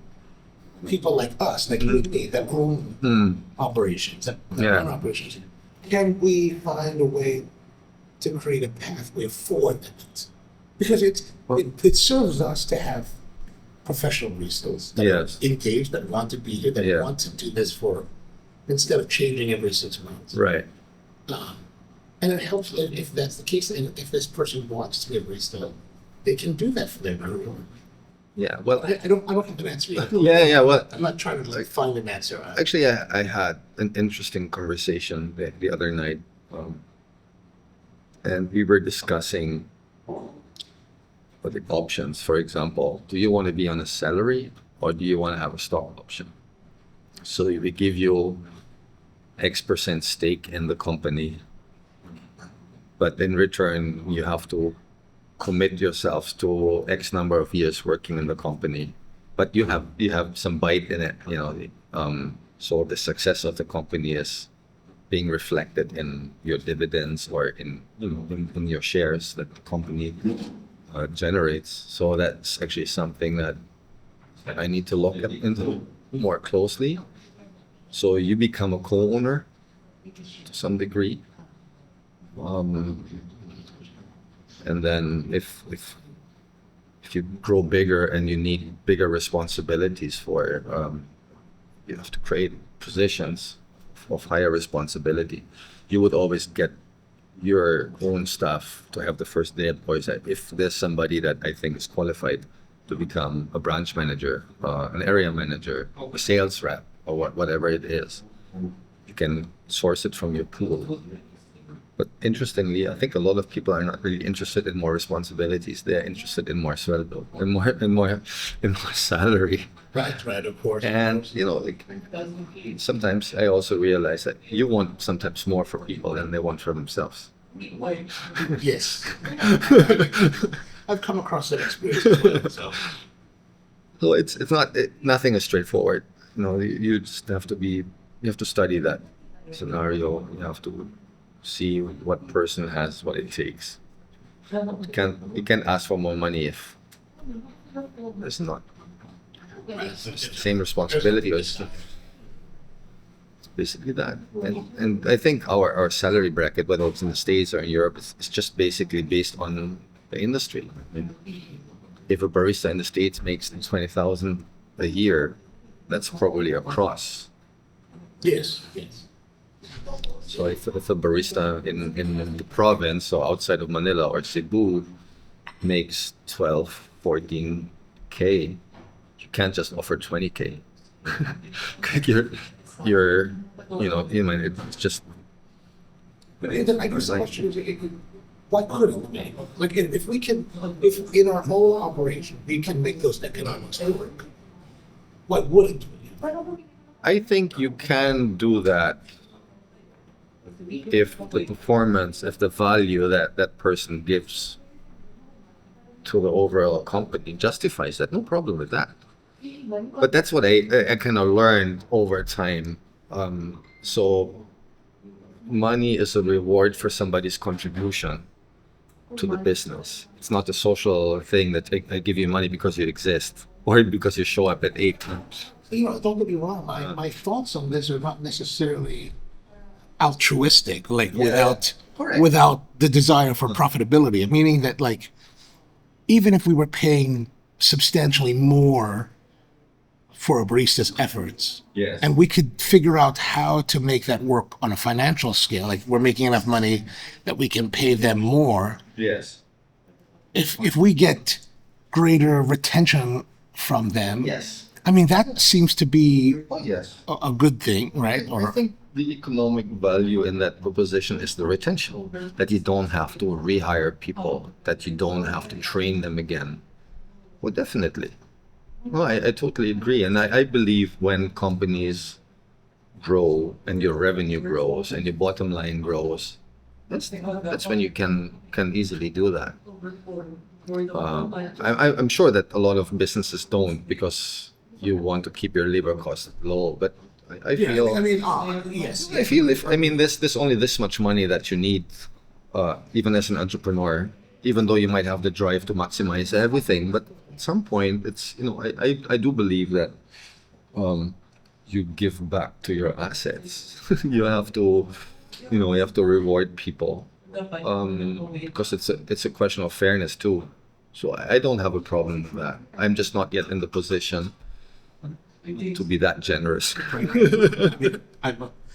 S3: people like us, like you and me, that own operations, that run operations. Can we find a way to create a pathway for that? Because it serves us to have professional baristas that are engaged, that want to be here, that want to do this for, instead of changing every 6 months.
S1: Right.
S3: And it helps if that's the case, and if this person wants to be a barista, they can do that for their career.
S1: Yeah. Well,
S3: I don't have an answer yet.
S1: yeah. Well,
S3: I'm not trying to find an answer.
S1: actually, I had an interesting conversation the other night, and we were discussing the options. For example, do you want to be on a salary or do you want to have a stock option? So we give you X% stake in the company, but in return you have to commit yourself to X number of years working in the company, but you have some bite in it, so the success of the company is being reflected in your dividends or in your shares that the company generates. So that's actually something that I need to look into more closely. So you become a co-owner to some degree, and then if you grow bigger and you need bigger responsibilities for you have to create positions of higher responsibility, you would always get your own staff to have the first day employees. If there's somebody that I think is qualified to become a branch manager, an area manager, a sales rep, or whatever it is, you can source it from your pool. But interestingly, I think a lot of people are not really interested in more responsibilities. They're interested in more sueldo, and more salary.
S3: Right, of course.
S1: And sometimes I also realize that you want sometimes more for people than they want for themselves.
S3: Yes. I've come across that experience as well.
S1: So it's not nothing is straightforward. You just have to study that scenario. You have to see what person has what it takes. You can't ask for more money if there's not same responsibility. It's basically that. And I think our salary bracket, whether it's in the States or in Europe, is just basically based on the industry. I mean, if a barista in the States makes 20,000 a year, that's probably across.
S3: Yes, yes.
S1: So if a barista in the province or outside of Manila or Cebu makes 12, 14K, you can't just offer 20K. you're, it's just,
S3: But then I guess the question is, why couldn't we? Like, if in our whole operation, we can make those economics work, why wouldn't we?
S1: I think you can do that if the performance, if the value that that person gives to the overall company justifies that. No problem with that. But that's what I kind of learned over time. So money is a reward for somebody's contribution to the business. It's not a social thing that I give you money because you exist or because you show up at 8.
S3: Don't get me wrong. My thoughts on this are not necessarily altruistic, like without the desire for profitability. Meaning that, like, even if we were paying substantially more for a barista's efforts,
S1: Yes.
S3: and we could figure out how to make that work on a financial scale, like we're making enough money that we can pay them more.
S1: Yes.
S3: If we get greater retention from them,
S1: Yes.
S3: I mean, that seems to be
S1: Oh, yes.
S3: a good thing, right?
S1: I think the economic value in that proposition is the retention, that you don't have to rehire people, that you don't have to train them again. Well, definitely. No, I totally agree. And I believe when companies grow and your revenue grows and your bottom line grows, that's when you can easily do that. I'm sure that a lot of businesses don't because you want to keep your labor costs low, but I feel
S3: yes.
S1: I feel there's only this much money that you need, even as an entrepreneur, even though you might have the drive to maximize everything, but at some point it's I do believe that you give back to your assets. You have to reward people, because it's a question of fairness too. So I don't have a problem with that. I'm just not yet in the position to be that generous.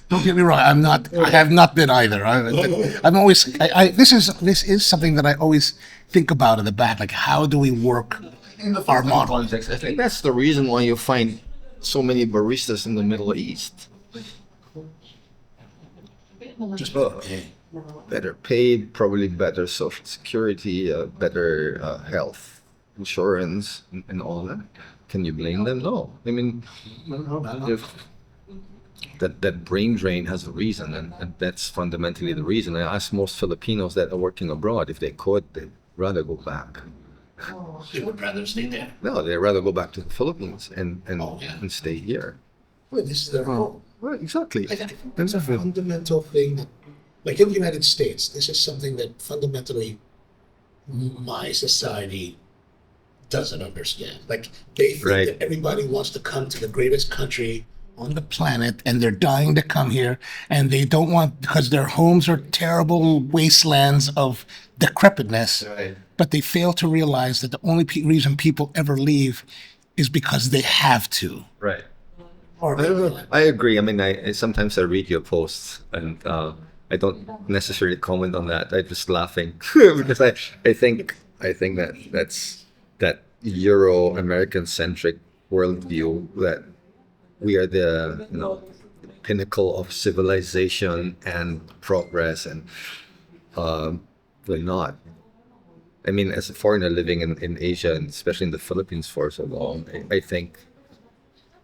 S3: Don't get me wrong. I'm not. I have not been either. I'm always. This is something that I always think about in the back. Like, how do we work our model?
S1: I think that's the reason why you find so many baristas in the Middle East.
S3: Just
S1: Better paid, probably better social security, better health insurance, and all that. Can you blame them? No. I mean, if that brain drain has a reason, and that's fundamentally the reason. I ask most Filipinos that are working abroad if they could, they'd rather go back.
S3: They would rather stay there.
S1: No, they'd rather go back to the Philippines and
S3: Oh, yeah.
S1: and stay here.
S3: Well, this is their home.
S1: Well, exactly.
S3: I think that's a fundamental thing that, like in the United States, this is something that fundamentally my society doesn't understand. Like, they think
S1: Right.
S3: that everybody wants to come to the greatest country on the planet, and they're dying to come here, and they don't want, because their homes are terrible wastelands of decrepitness.
S1: Right.
S3: But they fail to realize that the only reason people ever leave is because they have to.
S1: Right.
S3: Or
S1: I agree. I mean, I sometimes I read your posts and I don't necessarily comment on that. I'm just laughing because I think that's that Euro-American centric worldview that we are the pinnacle of civilization and progress, and we're not. I mean, as a foreigner living in Asia and especially in the Philippines for so long, I think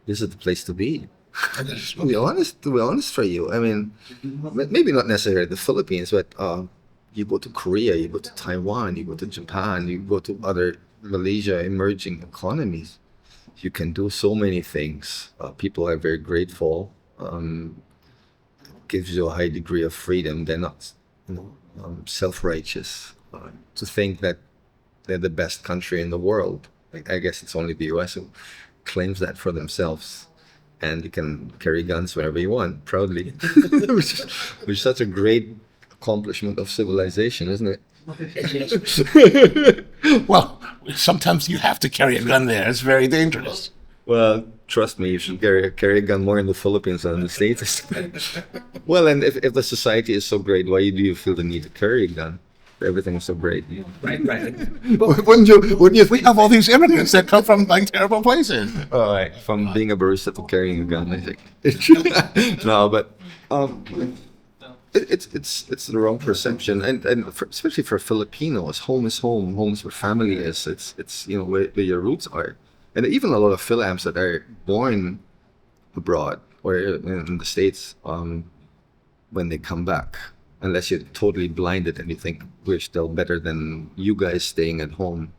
S1: this is the place to be. To be honest for you, I mean, maybe not necessarily the Philippines, but you go to Korea, you go to Taiwan, you go to Japan, you go to other Malaysia emerging economies. You can do so many things. People are very grateful. Gives you a high degree of freedom. They're not, self-righteous. To think that they're the best country in the world. I guess it's only the U.S. who claims that for themselves. and you can carry guns whenever you want, proudly, which is such a great accomplishment of civilization, isn't it?
S3: Well, sometimes you have to carry a gun there. It's very dangerous.
S1: Well, trust me, you should carry a gun more in the Philippines than in the States. Well, and if the society is so great, why do you feel the need to carry a gun? Everything is so great.
S3: Right. But wouldn't you? We have all these immigrants that come from like terrible places.
S1: All right, from being a barista to carrying a gun, I think. No, but it's the wrong perception, and especially for Filipinos, home is home. Home is where family is. It's where your roots are, and even a lot of Philams that are born abroad or in the States, when they come back, unless you're totally blinded and you think we're still better than you guys staying at home.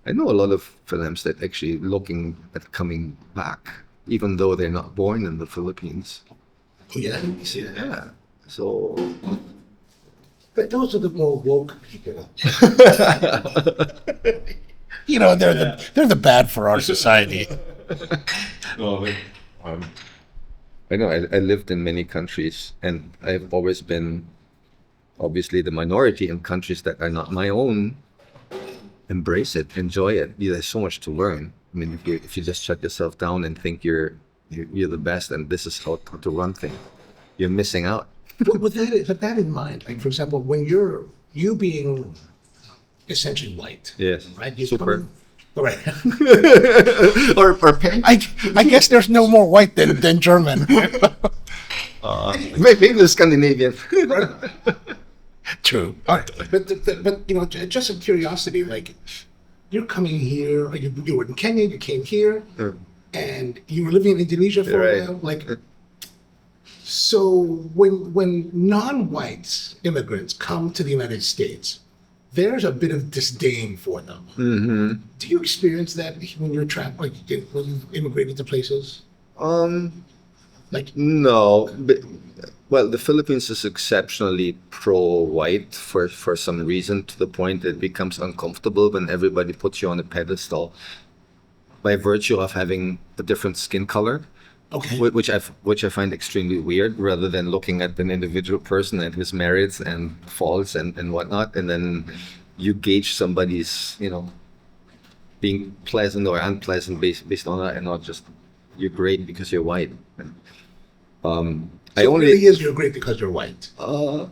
S1: I know a lot of Philams that actually looking at coming back, even though they're not born in the Philippines.
S3: Oh, yeah, you see that.
S1: Yeah. So,
S3: But those are the more woke people. They're the bad for our society.
S1: I know I lived in many countries, and I've always been obviously the minority in countries that are not my own. Embrace it, enjoy it. There's so much to learn. I mean, if you just shut yourself down and think you're the best and this is how to run things, you're missing out.
S3: With that in mind, like for example, when you being essentially white,
S1: Yes.
S3: right?
S1: Super.
S3: Right.
S1: or pink.
S3: I guess there's no more white than German.
S1: Maybe the Scandinavian.
S3: True. All right. But just a curiosity, like you're coming here, like you were in Kenya, you came here, and you were living in Indonesia for a while. Like, so when non-white immigrants come to the United States, there's a bit of disdain for them.
S1: Mm-hmm.
S3: Do you experience that when you're traveling, like when you immigrated to places?
S1: No, but well, the Philippines is exceptionally pro-white for some reason, to the point that it becomes uncomfortable when everybody puts you on a pedestal by virtue of having a different skin color.
S3: Okay.
S1: Which I find extremely weird, rather than looking at an individual person and his merits and faults and whatnot, and then you gauge somebody's being pleasant or unpleasant based on that, and not just you're great because you're white.
S3: It really is you're great because you're white.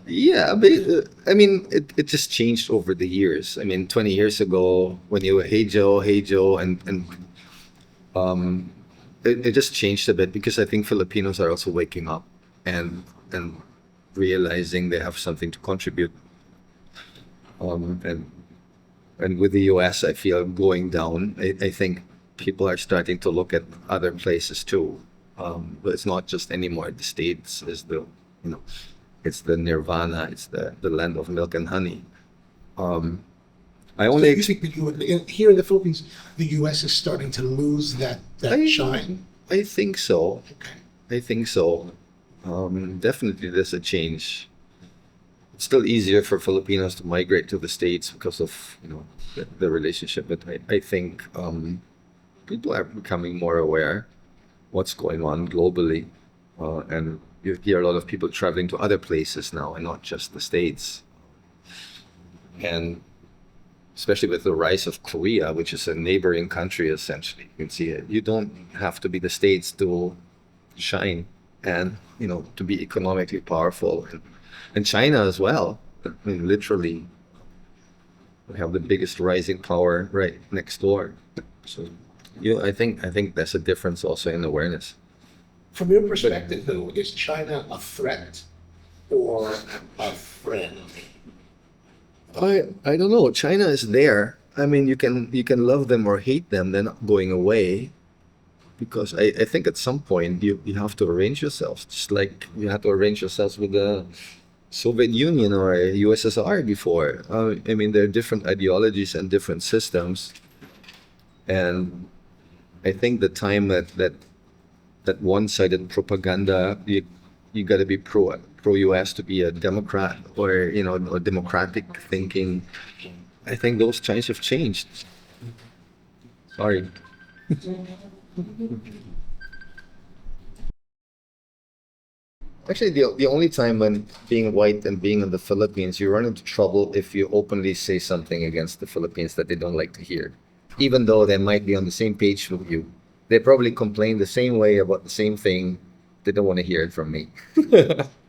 S1: Yeah, but I mean, it just changed over the years. I mean, 20 years ago, when you were hey Joe, and it just changed a bit, because I think Filipinos are also waking up and realizing they have something to contribute. And with the US, I feel going down. I think people are starting to look at other places too. But it's not just anymore. The States is it's the nirvana. It's the land of milk and honey.
S3: So you think here in the Philippines, the U.S. is starting to lose that shine?
S1: I think so.
S3: Okay.
S1: I think so. Definitely there's a change. It's still easier for Filipinos to migrate to the States because of the relationship, but I think people are becoming more aware what's going on globally, and you hear a lot of people traveling to other places now and not just the States. And especially with the rise of Korea, which is a neighboring country, essentially, you can see it. You don't have to be the States to shine and to be economically powerful, and China as well. I mean, literally, we have the biggest rising power right next door. So, I think there's a difference also in awareness.
S3: From your perspective, though, is China a threat or a friend?
S1: I don't know. China is there. I mean, you can love them or hate them. They're not going away, because I think at some point you have to arrange yourselves, just like you had to arrange yourselves with the Soviet Union or USSR before. I mean, there are different ideologies and different systems, and I think the time that one-sided propaganda, you got to be pro US to be a Democrat, or a democratic thinking. I think those times have changed. Sorry. Actually, the only time when being white and being in the Philippines, you run into trouble if you openly say something against the Philippines that they don't like to hear. Even though they might be on the same page with you, they probably complain the same way about the same thing. They don't want to hear it from me.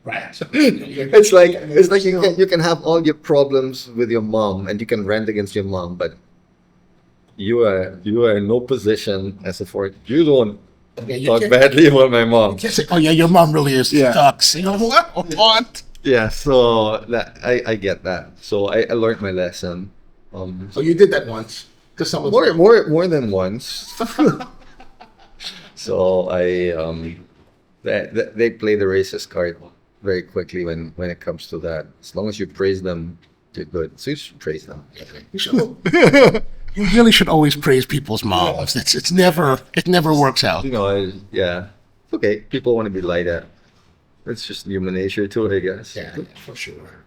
S3: Right. So,
S1: It's like you can have all your problems with your mom and you can rant against your mom, but you are in no position as a foreign. You don't
S3: you
S1: talk
S3: can't-
S1: badly about my mom.
S3: you can't say, oh yeah, your mom really is
S1: Yeah.
S3: sucks. You know what?
S1: Yeah, so that I get that. So I learned my lesson.
S3: So you did that once to someone.
S1: More than once. So they play the racist card very quickly when it comes to that. As long as you praise them, you're good. So you should praise them.
S3: You should- you really should always praise people's moms. It never works out.
S1: Yeah. It's okay. People want to be light at. It's just human nature too, I guess.
S3: Yeah, for sure.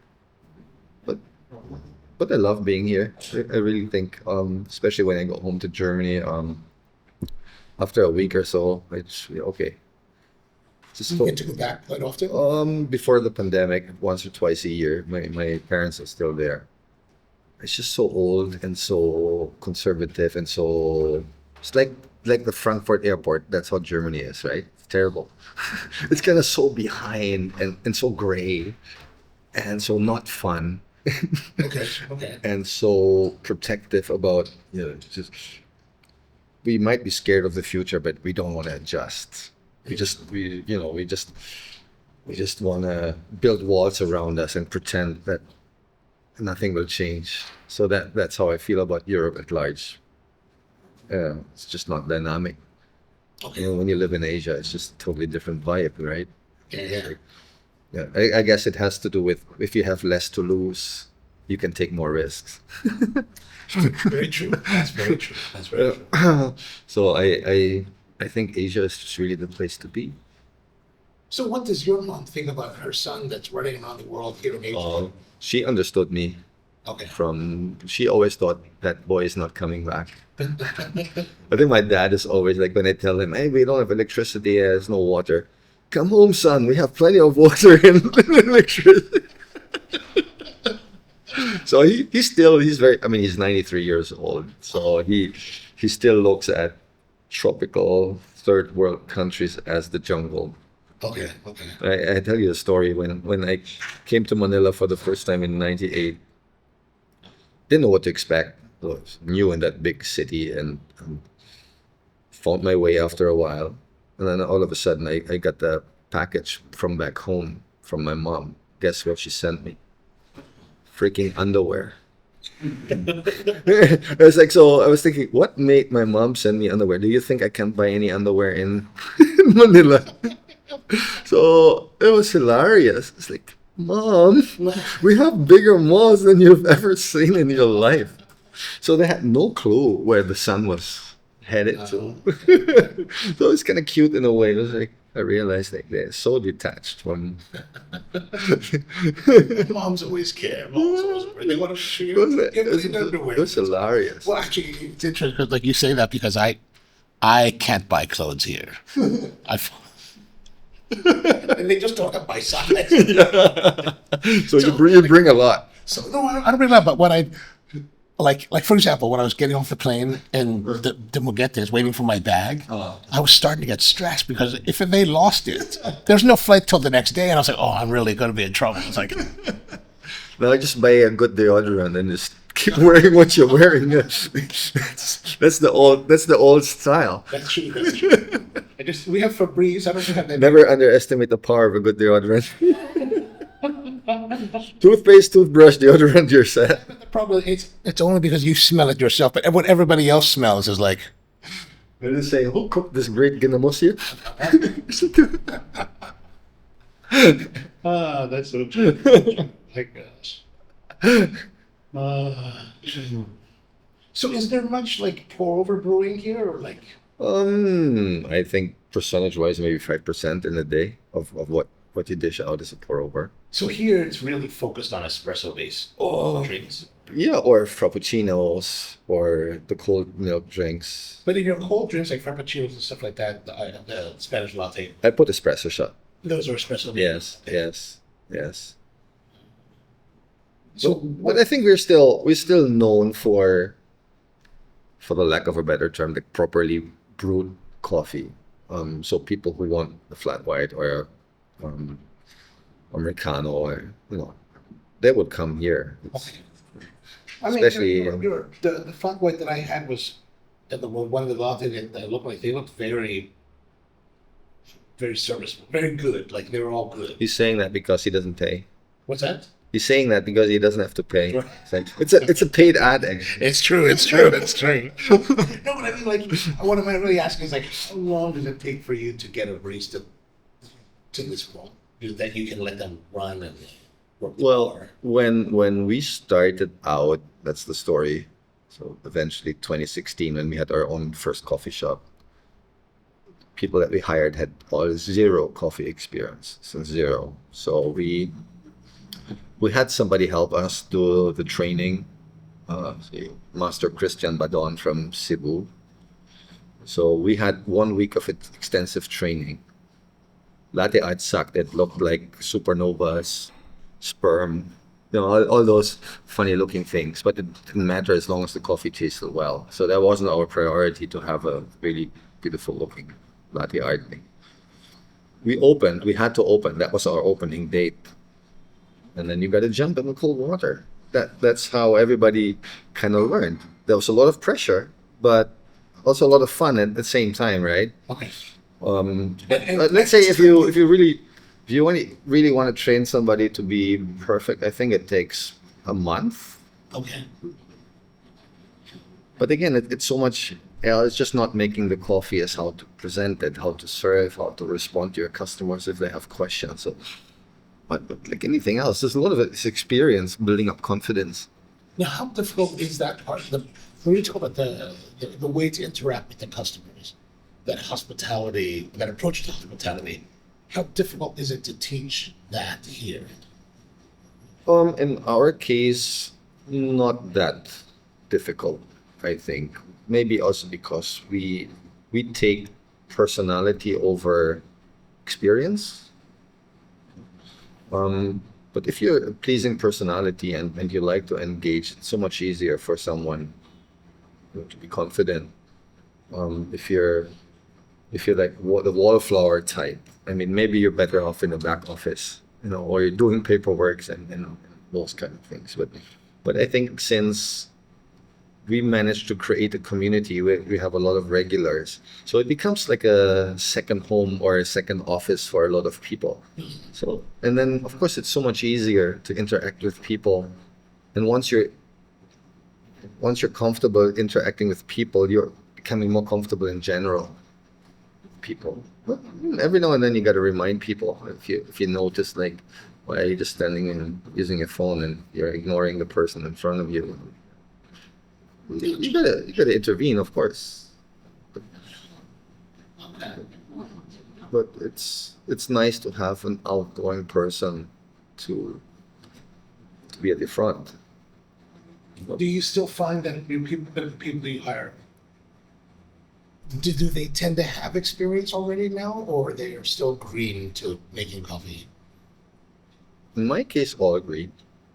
S1: But I love being here. I really think, especially when I go home to Germany, after a week or so, I just feel okay. Just
S3: You get to go back quite often.
S1: before the pandemic, once or twice a year, my parents are still there. It's just so old and so conservative and so it's like the Frankfurt airport. That's how Germany is, right? It's terrible. It's kind of so behind and so gray and so not fun.
S3: Okay.
S1: And so protective about just we might be scared of the future, but we don't want to adjust. We just want to build walls around us and pretend that nothing will change. So that's how I feel about Europe at large. It's just not dynamic.
S3: Okay.
S1: When you live in Asia, it's just a totally different vibe, right?
S3: Yeah.
S1: Yeah, I guess it has to do with if you have less to lose, you can take more risks.
S3: Very true. That's very true. That's very true.
S1: So I think Asia is just really the place to be.
S3: So what does your mom think about her son that's running around the world here in Asia?
S1: She understood me
S3: Okay.
S1: she always thought that boy is not coming back. I think my dad is always like when I tell him, hey, we don't have electricity, there's no water. Come home, son, we have plenty of water and electricity. So he's 93 years old. So he still looks at tropical third world countries as the jungle.
S3: Okay.
S1: I tell you a story when I came to Manila for the first time in '98. Didn't know what to expect. I was new in that big city and found my way after a while. And then all of a sudden, I got the package from back home from my mom. Guess what she sent me? Freaking underwear. I was like, so I was thinking, what made my mom send me underwear? Do you think I can't buy any underwear in Manila? So it was hilarious. It's like, Mom, we have bigger malls than you've ever seen in your life. So they had no clue where the sun was headed to. So it's kind of cute in a way. It was like, I realized like they're so detached from.
S3: Moms always care. Moms always they want to show you.
S1: It was hilarious.
S3: Well, actually, it's interesting because like you say that because I can't buy clothes here. And they just talk up my size.
S1: So you bring a lot.
S3: So no, I don't bring that. But what I like for example, when I was getting off the plane and the Muguete is waiting for my bag, I was starting to get stressed because if they lost it, there's no flight till the next day, and I was like, oh, I'm really going to be in trouble. It's like,
S1: No, I just buy a good deodorant and just keep wearing what you're wearing. That's the old style.
S3: that's true. That's true. We have Febreze. I don't have that.
S1: Never underestimate the power of a good deodorant. Toothpaste, toothbrush, deodorant, you're set.
S3: The problem is it's only because you smell it yourself, but what everybody else smells is like.
S1: They just say, who cooked this great ginamos here?
S3: That's so true. My gosh. So is there much like pour over brewing here or like?
S1: I think percentage-wise, maybe 5% in a day of what you dish out is a pour over.
S3: So here it's really focused on espresso based drinks.
S1: Yeah, or frappuccinos or the cold milk drinks.
S3: But in your cold drinks like frappuccinos and stuff like that, the Spanish latte.
S1: I put espresso shot.
S3: Those are espresso.
S1: Yes, yes, yes.
S3: So
S1: But I think we're still known for the lack of a better term, like properly brewed coffee. So people who want a flat white or um, Americano, or they would come here.
S3: I mean,
S1: Especially,
S3: the flat white that I had was one of the latte that looked like they looked very, very serviceable, very good. Like they were all good.
S1: he's saying that because he doesn't pay.
S3: What's that?
S1: He's saying that because he doesn't have to pay.
S3: Right.
S1: It's a paid ad, actually.
S3: It's true. It's true. It's true. No, but I mean, like, what am I really asking is like, how long does it take for you to get a barista to this point that you can let them run and work the
S1: Well,
S3: bar?
S1: when we started out, that's the story. So eventually, 2016, when we had our own first coffee shop, people that we hired had all zero coffee experience, so zero. So we had somebody help us do the training, Master Christian Badon from Cebu. So we had 1 week of extensive training. Latte art sucked. It looked like supernovas, sperm, all those funny looking things. But it didn't matter as long as the coffee tasted well. So that wasn't our priority to have a really beautiful looking latte art thing. We had to open. That was our opening date. And then you got to jump in the cold water. That's how everybody kind of learned. There was a lot of pressure, but also a lot of fun at the same time, right?
S3: Okay.
S1: Let's say if you really want to train somebody to be perfect, I think it takes a month.
S3: Okay.
S1: But again, it's so much. It's just not making the coffee as how to present it, how to serve, how to respond to your customers if they have questions. So, but like anything else, there's a lot of it's experience building up confidence.
S3: Now, how difficult is that part? When you talk about the way to interact with the customers, that hospitality, that approach to hospitality, how difficult is it to teach that here?
S1: In our case, not that difficult, I think. Maybe also because we take personality over experience. But if you're a pleasing personality and you like to engage, it's so much easier for someone to be confident. If you're like the wallflower type, I mean, maybe you're better off in the back office, or you're doing paperwork and those kind of things. But I think since we managed to create a community where we have a lot of regulars, so it becomes like a second home or a second office for a lot of people. So, and then of course it's so much easier to interact with people, and once you're comfortable interacting with people, you're becoming more comfortable in general. People, but every now and then you got to remind people, if you notice, like, why are you just standing and using your phone and you're ignoring the person in front of you? You gotta intervene, of course. But it's nice to have an outgoing person to be at the front.
S3: Do you still find that the people you hire, do they tend to have experience already now, or they are still green to making coffee?
S1: In my case, all green.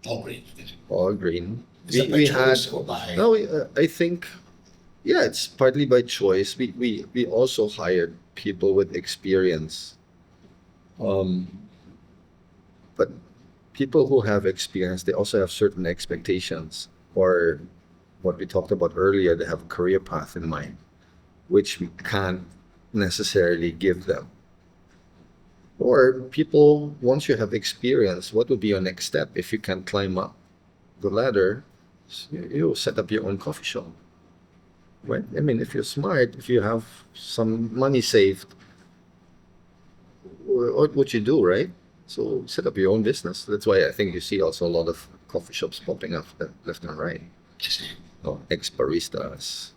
S3: All green.
S1: All green.
S3: Is that by choice or by?
S1: No, I think, yeah, it's partly by choice. We also hired people with experience. But people who have experience, they also have certain expectations, or what we talked about earlier, they have a career path in mind, which we can't necessarily give them. Or people, once you have experience, what would be your next step? If you can climb up the ladder, you set up your own coffee shop, right? I mean, if you're smart, if you have some money saved, what would you do, right? So set up your own business. That's why I think you see also a lot of coffee shops popping up left and right. Ex-baristas,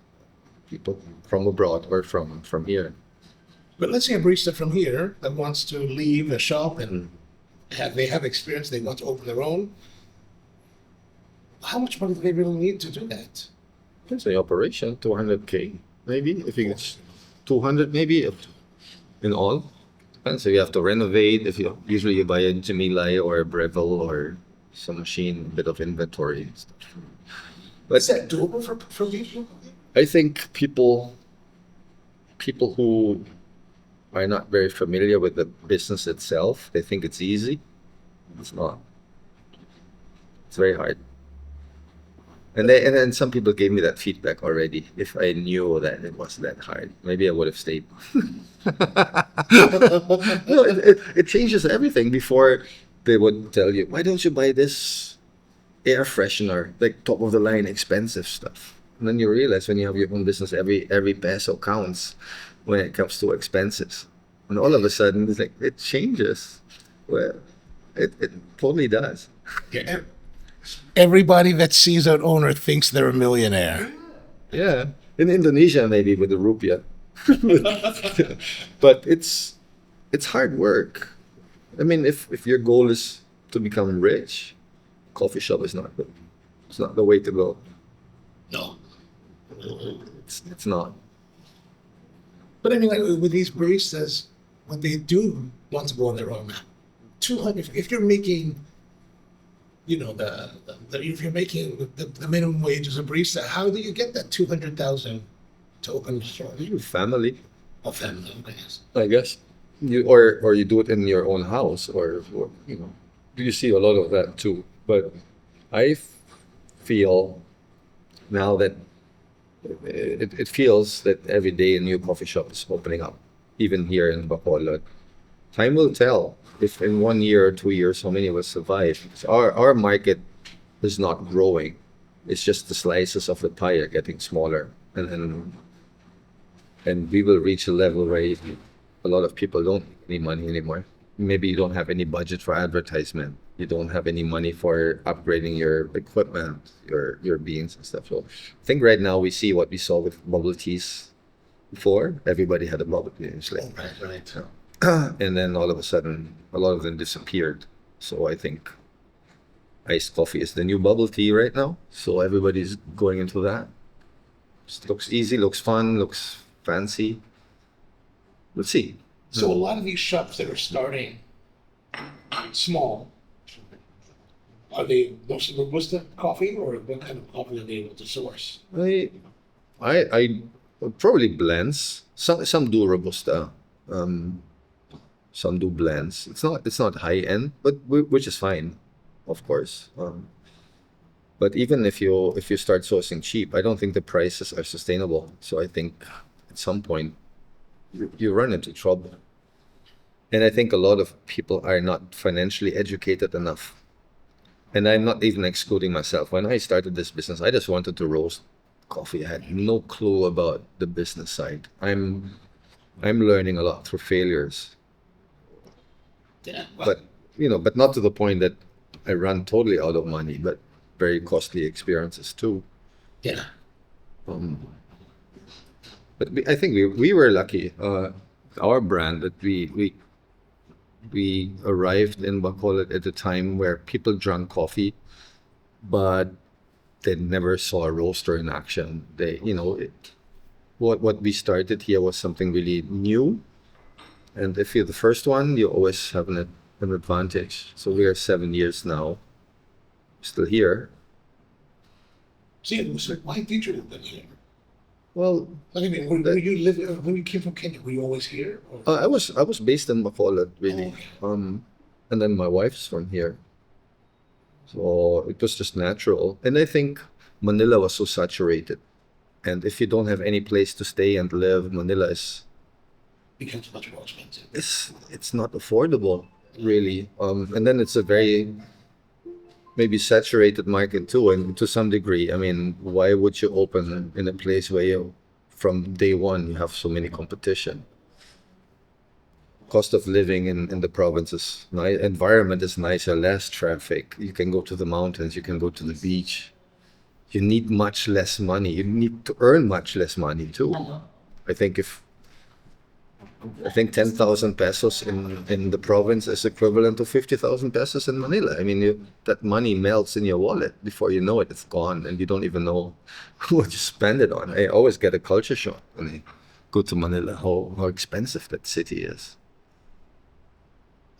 S1: people from abroad or from here.
S3: But let's say a barista from here that wants to leave a shop and they have experience, they want to open their own. How much money do they really need to do that?
S1: It's the operation, 200K, maybe. I think it's 200 maybe in all. And so you have to renovate. If you usually you buy a Jamilai or a Breville or some machine, a bit of inventory and stuff. But
S3: Is that doable for people?
S1: I think people who are not very familiar with the business itself, they think it's easy. It's not. It's very hard. And then some people gave me that feedback already. If I knew that it was that hard, maybe I would have stayed. No, it changes everything. Before they would tell you, why don't you buy this air freshener, like top of the line, expensive stuff. And then you realize when you have your own business, every peso counts when it comes to expenses. And all of a sudden, it's like it changes. Well, it totally does.
S3: Yeah. Everybody that sees an owner thinks they're a millionaire.
S1: Yeah, in Indonesia maybe with the rupiah, but it's hard work. I mean, if your goal is to become rich, coffee shop is not it's not the way to go.
S3: No.
S1: It's not.
S3: But I mean, like with these baristas, when they do want to go on their own, 200, if you're making, you know, if you're making the minimum wage as a barista, how do you get that 200,000 to open a store?
S1: Your family,
S3: A family, I guess.
S1: I guess. Or you do it in your own house, or you know, you see a lot of that too. But I feel now that it feels that every day a new coffee shop is opening up, even here in Bacolod. Time will tell if in 1 year or 2 years how many will survive. So our market is not growing. It's just the slices of the pie are getting smaller, and we will reach a level where a lot of people don't make any money anymore. Maybe you don't have any budget for advertisement. You don't have any money for upgrading your equipment, your beans and stuff. So I think right now we see what we saw with bubble teas before. Everybody had a bubble tea. It's like,
S3: Right.
S1: and then all of a sudden, a lot of them disappeared. So I think iced coffee is the new bubble tea right now. So everybody's going into that. Just looks easy, looks fun, looks fancy. Let's see.
S3: So a lot of these shops that are starting small, are they mostly Robusta coffee, or what kind of coffee are they able to source?
S1: I probably blends. Some do robusta, some do blends. It's not high end, but which is fine, of course. But even if you start sourcing cheap, I don't think the prices are sustainable. So I think at some point you run into trouble. And I think a lot of people are not financially educated enough. And I'm not even excluding myself. When I started this business, I just wanted to roast coffee. I had no clue about the business side. I'm learning a lot through failures.
S3: Yeah.
S1: But but not to the point that I run totally out of money, but very costly experiences too.
S3: Yeah.
S1: But I think we were lucky. Our brand that we arrived in Bacolod at a time where people drank coffee, but they never saw a roaster in action. What we started here was something really new, and if you're the first one, you always have an advantage. So we are 7 years now, still here.
S3: See, so why did you live here?
S1: Well,
S3: I mean, when you came from Kenya, were you always here? Or?
S1: I was based in Bacolod really, and then my wife's from here, so it was just natural. And I think Manila was so saturated, and if you don't have any place to stay and live, Manila
S3: Becomes much more expensive.
S1: it's not affordable really. And then it's a very maybe saturated market too, and to some degree. I mean, why would you open in a place where from day one you have so many competition? Cost of living in the province is nice, environment is nicer, less traffic. You can go to the mountains, you can go to the beach. You need much less money. You need to earn much less money too. I think 10,000 pesos in the province is equivalent to 50,000 pesos in Manila. I mean, that money melts in your wallet. Before you know it, it's gone, and you don't even know what you spend it on. I always get a culture shock when I go to Manila, how expensive that city is.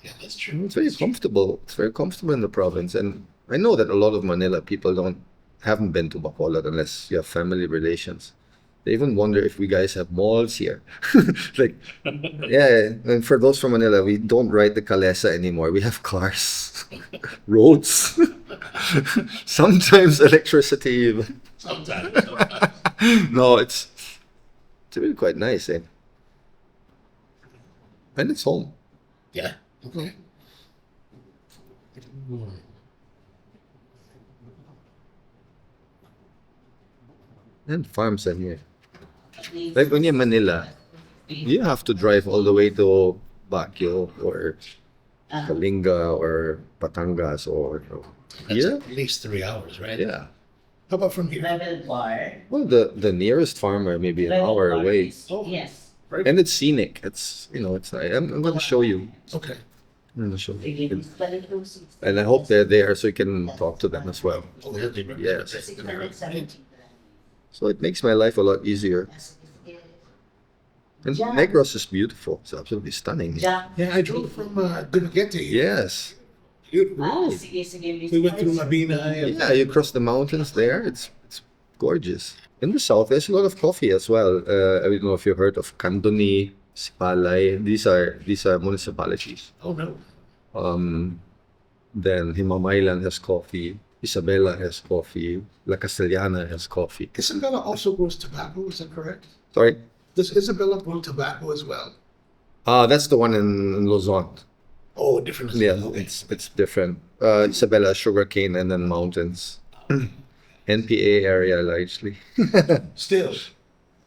S3: Yeah, that's true.
S1: It's very comfortable. It's very comfortable in the province, and I know that a lot of Manila people haven't been to Bacolod unless you have family relations. They even wonder if we guys have malls here. Like, yeah. And for those from Manila, we don't ride the Calesa anymore. We have cars, roads, sometimes electricity. Even.
S3: Sometimes.
S1: No, it's really quite nice, eh? And it's home.
S3: Yeah. Okay.
S1: And farms are here. Like when you're in Manila, you have to drive all the way to Baguio or Kalinga or Batangas or
S3: That's
S1: yeah,
S3: at least 3 hours, right?
S1: yeah.
S3: How about from here?
S1: Well, the nearest farmer maybe an hour away,
S3: Oh,
S4: Yes.
S3: very
S1: and it's scenic. It's it's nice. I'm gonna show you.
S3: okay.
S1: I'm gonna show you. And I hope they're there so you can talk to them as well.
S3: Oh, yeah, they
S1: Yes.
S4: $670.
S1: So it makes my life a lot easier. And Negros is beautiful. It's absolutely stunning.
S4: Yeah.
S3: Yeah, I drove from Dumaguete.
S1: Yes.
S3: Beautiful.
S4: Sige, sige.
S3: We went through Mabina. And
S1: Yeah, you cross the mountains there. It's gorgeous. In the south, there's a lot of coffee as well. I don't know if you've heard of Candoni, Sipalay. These are municipalities.
S3: Oh, no.
S1: Then Himamaylan has coffee. Isabela has coffee. La Castellana has coffee.
S3: Isabella also grows tobacco, is that correct?
S1: Sorry.
S3: Does Isabella grow tobacco as well?
S1: That's the one in Luzon.
S3: Oh, different.
S1: Yeah,
S3: Okay.
S1: it's different. Isabela, sugarcane, and then mountains. NPA area largely.
S3: Still.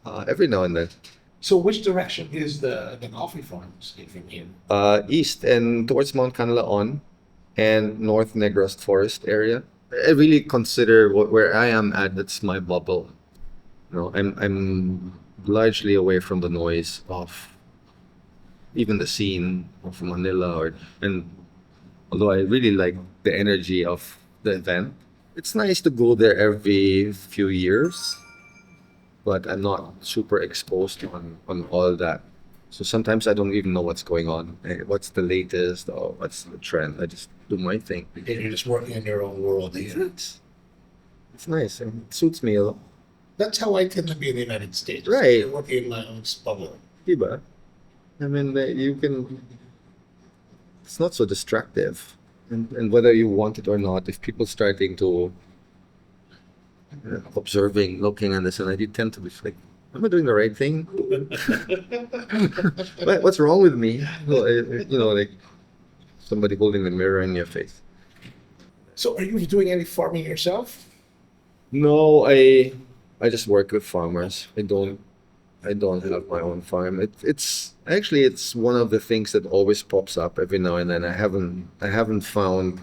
S1: Every now and then.
S3: So which direction is the coffee farms from here?
S1: East and towards Mount Canlaon and North Negros Forest area. I really consider where I am at. That's my bubble. I'm largely away from the noise of even the scene of Manila, and although I really like the energy of the event, it's nice to go there every few years. But I'm not super exposed on all that. So sometimes I don't even know what's going on. What's the latest or what's the trend? I just do my thing.
S3: And you're just working in your own world here.
S1: It's nice. And it suits me a lot.
S3: That's how I tend to be in the United States.
S1: Right.
S3: I'm working in my own bubble.
S1: Diba? I mean, you can. It's not so distractive. And whether you want it or not, if people starting to observing, looking at this, and I do tend to be like, am I doing the right thing? What's wrong with me? Like somebody holding the mirror in your face.
S3: So are you doing any farming yourself?
S1: No, I just work with farmers. I don't have my own farm. It's actually it's one of the things that always pops up every now and then. I haven't found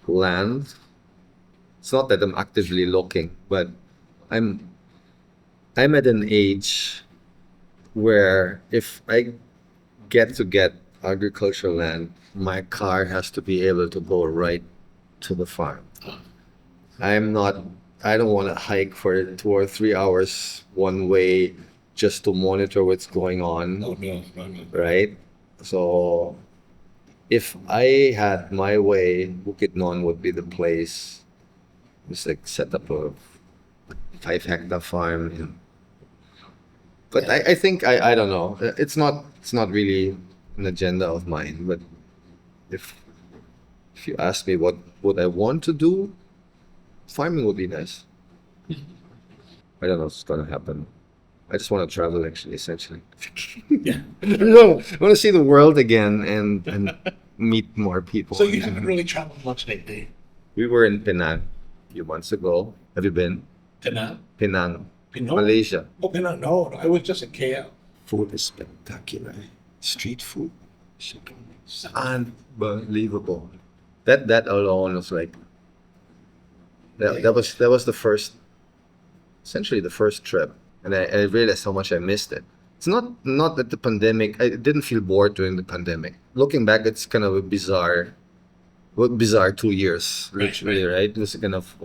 S1: land. It's not that I'm actively looking, but I'm at an age where if I get agricultural land, my car has to be able to go right to the farm. I don't want to hike for 2 or 3 hours one way just to monitor what's going on,
S3: Oh, no, no, no.
S1: right? So if I had my way, Bukidnon would be the place. Just like set up a 5-hectare farm. But I think I don't know. It's not really an agenda of mine. But if you ask me what would I want to do, farming would be nice. I don't know if it's gonna happen. I just want to travel actually, essentially.
S3: Yeah.
S1: No, I want to see the world again and meet more people.
S3: So you haven't really traveled much lately.
S1: We were in Penang a few months ago. Have you been?
S3: Penang?
S1: Penang,
S3: Penang?
S1: Malaysia.
S3: Oh, Penang, no. I was just in KL.
S1: Food is spectacular. Street food, unbelievable. That alone was like that was the first, essentially the first trip, and I realized how much I missed it. It's not that the pandemic. I didn't feel bored during the pandemic. Looking back, it's kind of a bizarre 2 years, literally, right? It was kind of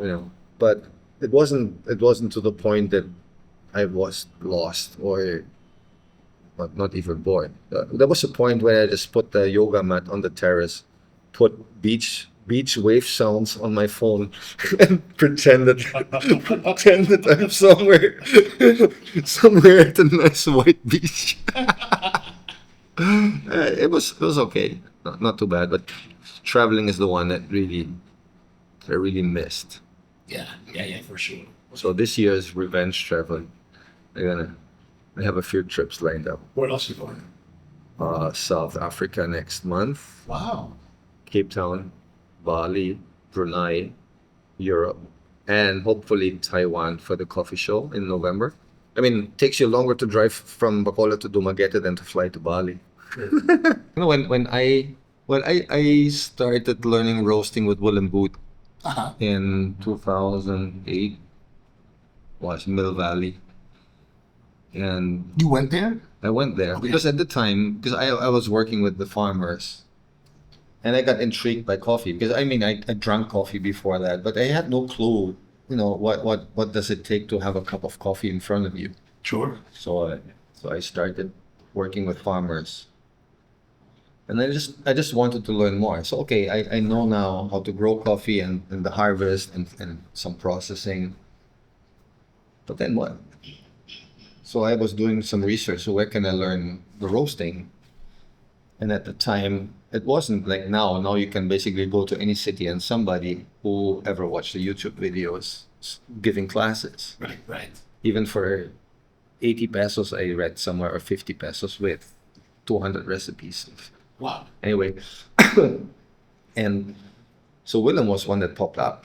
S1: but it wasn't to the point that I was lost or not even bored. There was a point where I just put the yoga mat on the terrace, put beach wave sounds on my phone, and pretend that I'm somewhere at a nice white beach. It was okay, not too bad, but traveling is the one that I really missed.
S3: Yeah, for sure.
S1: So this year's revenge travel, I have a few trips lined up.
S3: Where else you going?
S1: South Africa next month,
S3: Wow.
S1: Cape Town, Bali, Brunei, Europe, and hopefully Taiwan for the coffee show in November. I mean, it takes you longer to drive from Bacolod to Dumaguete than to fly to Bali. When I started learning roasting with Woolen Boot
S3: Uh-huh.
S1: in 2008, was Mill Valley, and
S3: You went there?
S1: I went there
S3: Okay.
S1: because at the time, because I was working with the farmers, and I got intrigued by coffee because I drank coffee before that, but I had no clue, what does it take to have a cup of coffee in front of you.
S3: Sure.
S1: So I started working with farmers, and I just wanted to learn more. So okay, I know now how to grow coffee and the harvest and some processing. But then what? So I was doing some research. So where can I learn the roasting? And at the time, it wasn't like now. Now you can basically go to any city and somebody who ever watched the YouTube videos giving classes.
S3: Right.
S1: Even for 80 pesos, I read somewhere, or 50 pesos with 200 recipes.
S3: Wow.
S1: Anyway, and so Willem was one that popped up.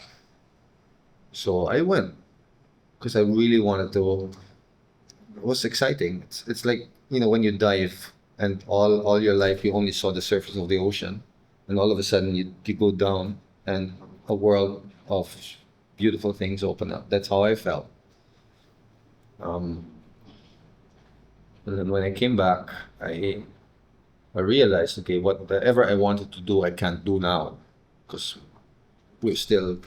S1: So I went because I really wanted to. It was exciting. It's like, when you dive and all your life you only saw the surface of the ocean, and all of a sudden you go down and a world of beautiful things open up. That's how I felt. And then when I came back, I realized, okay, whatever I wanted to do, I can't do now because we're still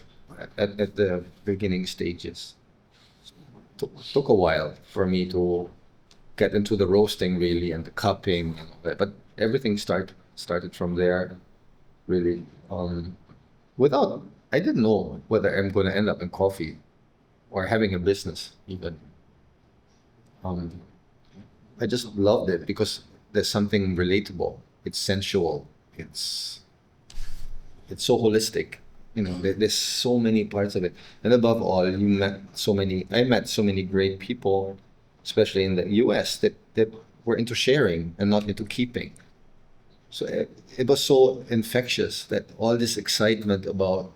S1: at the beginning stages. Took a while for me to get into the roasting really and the cupping and all that, but everything started from there really. Without I didn't know whether I'm going to end up in coffee or having a business even. I just loved it because there's something relatable. It's sensual. It's so holistic. There's so many parts of it, and above all, I met so many great people, especially in the U.S. that were into sharing and not into keeping. So it was so infectious that all this excitement about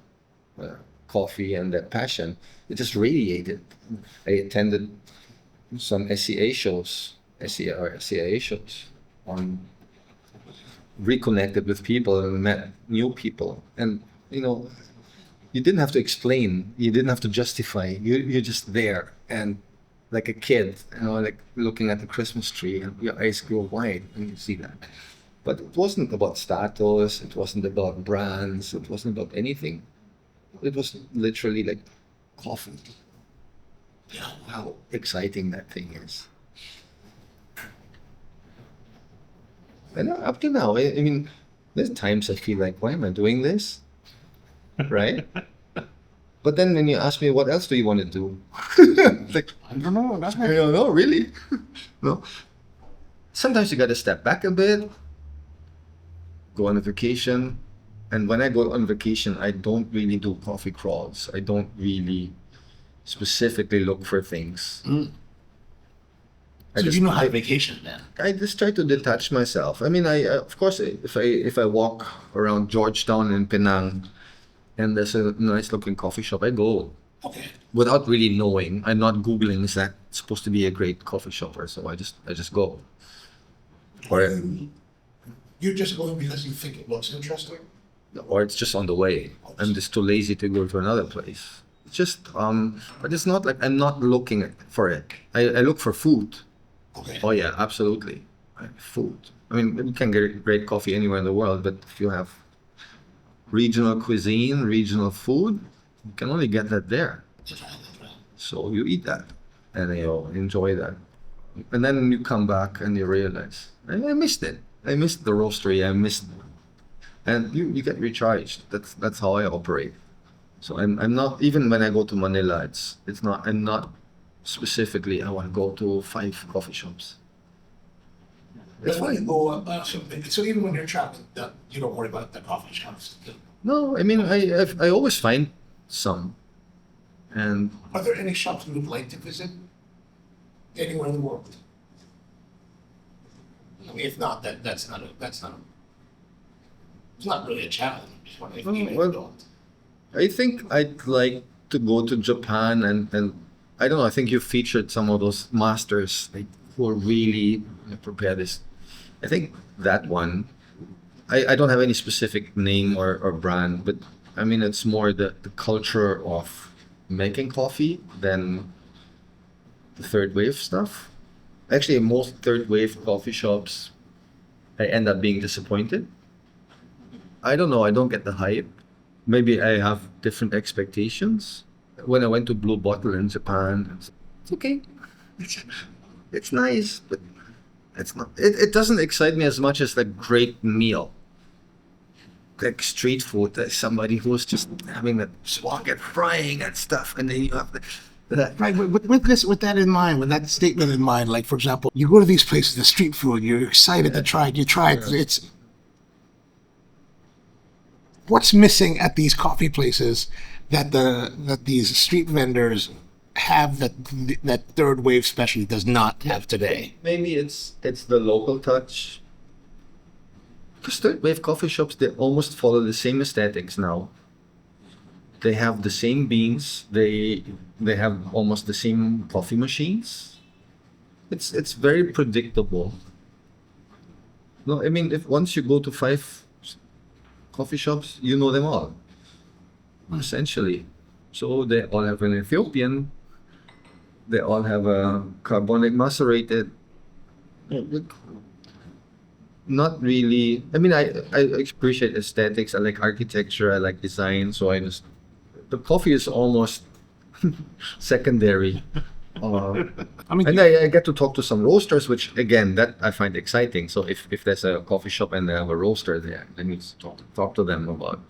S1: coffee and that passion, it just radiated. I attended some SCA shows, SCA shows, reconnected with people and met new people. And, you didn't have to explain, you didn't have to justify, you're just there. And like a kid, like looking at the Christmas tree and your eyes grow wide when you see that. But it wasn't about status, it wasn't about brands, it wasn't about anything. It was literally like coffee. Yeah, how exciting that thing is. And up to now, I mean, there's times I feel like, why am I doing this? Right? But then when you ask me, what else do you want to do? Like,
S3: I don't know.
S1: I don't know, really. No. Sometimes you got to step back a bit, go on a vacation. And when I go on vacation, I don't really do coffee crawls. I don't really specifically look for things.
S3: So you know how to vacation then?
S1: I just try to detach myself. I mean, of course, if I walk around Georgetown and Penang, and there's a nice looking coffee shop, I go.
S3: Okay.
S1: Without really knowing. I'm not Googling, is that supposed to be a great coffee shop? Or so I just go. Or
S3: You're just going because you think it looks interesting?
S1: it's just on the way. I'm just too lazy to go to another place. It's just but it's not like I'm not looking for it. I look for food.
S3: Okay.
S1: Oh yeah, absolutely. Food. I mean, you can get great coffee anywhere in the world, but if you have regional cuisine, regional food, you can only get that there. So you eat that and you enjoy that. And then you come back and you realize, I missed it. I missed the roastery. I missed, and you get recharged. That's how I operate. So I'm not, even when I go to Manila, it's not, I'm not specifically I want to go to 5 coffee shops.
S3: It's funny. Oh, so even when you're traveling, you don't worry about the coffee shops.
S1: No, I mean I always find some, and
S3: Are there any shops you would like to visit anywhere in the world? I mean, if not, that's not it's not really a challenge. If even if you
S1: well,
S3: don't.
S1: I think I'd like to go to Japan, and I don't know. I think you featured some of those masters like who are really prepared this. I think that one. I don't have any specific name or brand, but I mean it's more the culture of making coffee than the third wave stuff. Actually, most third wave coffee shops, I end up being disappointed. I don't know. I don't get the hype. Maybe I have different expectations. When I went to Blue Bottle in Japan, it's okay. It's, it's nice, but it's not. It doesn't excite me as much as the great meal, like street food. Like somebody who's just having that swag and frying and stuff, and then you have that.
S3: Right, with that in mind, with that statement in mind, like for example, you go to these places, the street food, you're excited to try it, you try it, it's what's missing at these coffee places that these street vendors have that third wave specialty does not have today.
S1: Maybe it's the local touch. Because third wave coffee shops, they almost follow the same aesthetics now. They have the same beans. They have almost the same coffee machines. It's very predictable. No, I mean if once you go to 5 coffee shops, you know them all, essentially. So they all have an Ethiopian. They all have a carbonic macerated. Not really. I mean, I appreciate aesthetics. I like architecture. I like design. So the coffee is almost secondary.
S3: I mean,
S1: And I get to talk to some roasters, which again, that I find exciting. So if there's a coffee shop and they have a roaster there, then you talk to them about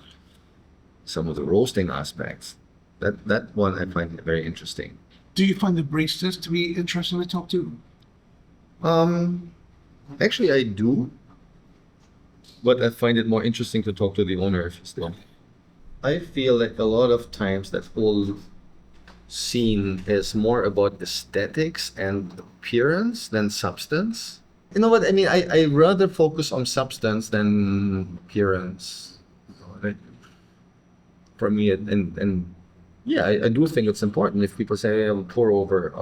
S1: some of the roasting aspects. That one I find very interesting.
S3: do you find the baristas to be interesting to talk to?
S1: Actually, I do, but I find it more interesting to talk to the owner still. I feel like a lot of times that whole scene is more about aesthetics and appearance than substance. You know what I mean? I rather focus on substance than appearance. Like, for me, and yeah, I do think it's important. If people say, "I'll pour over,"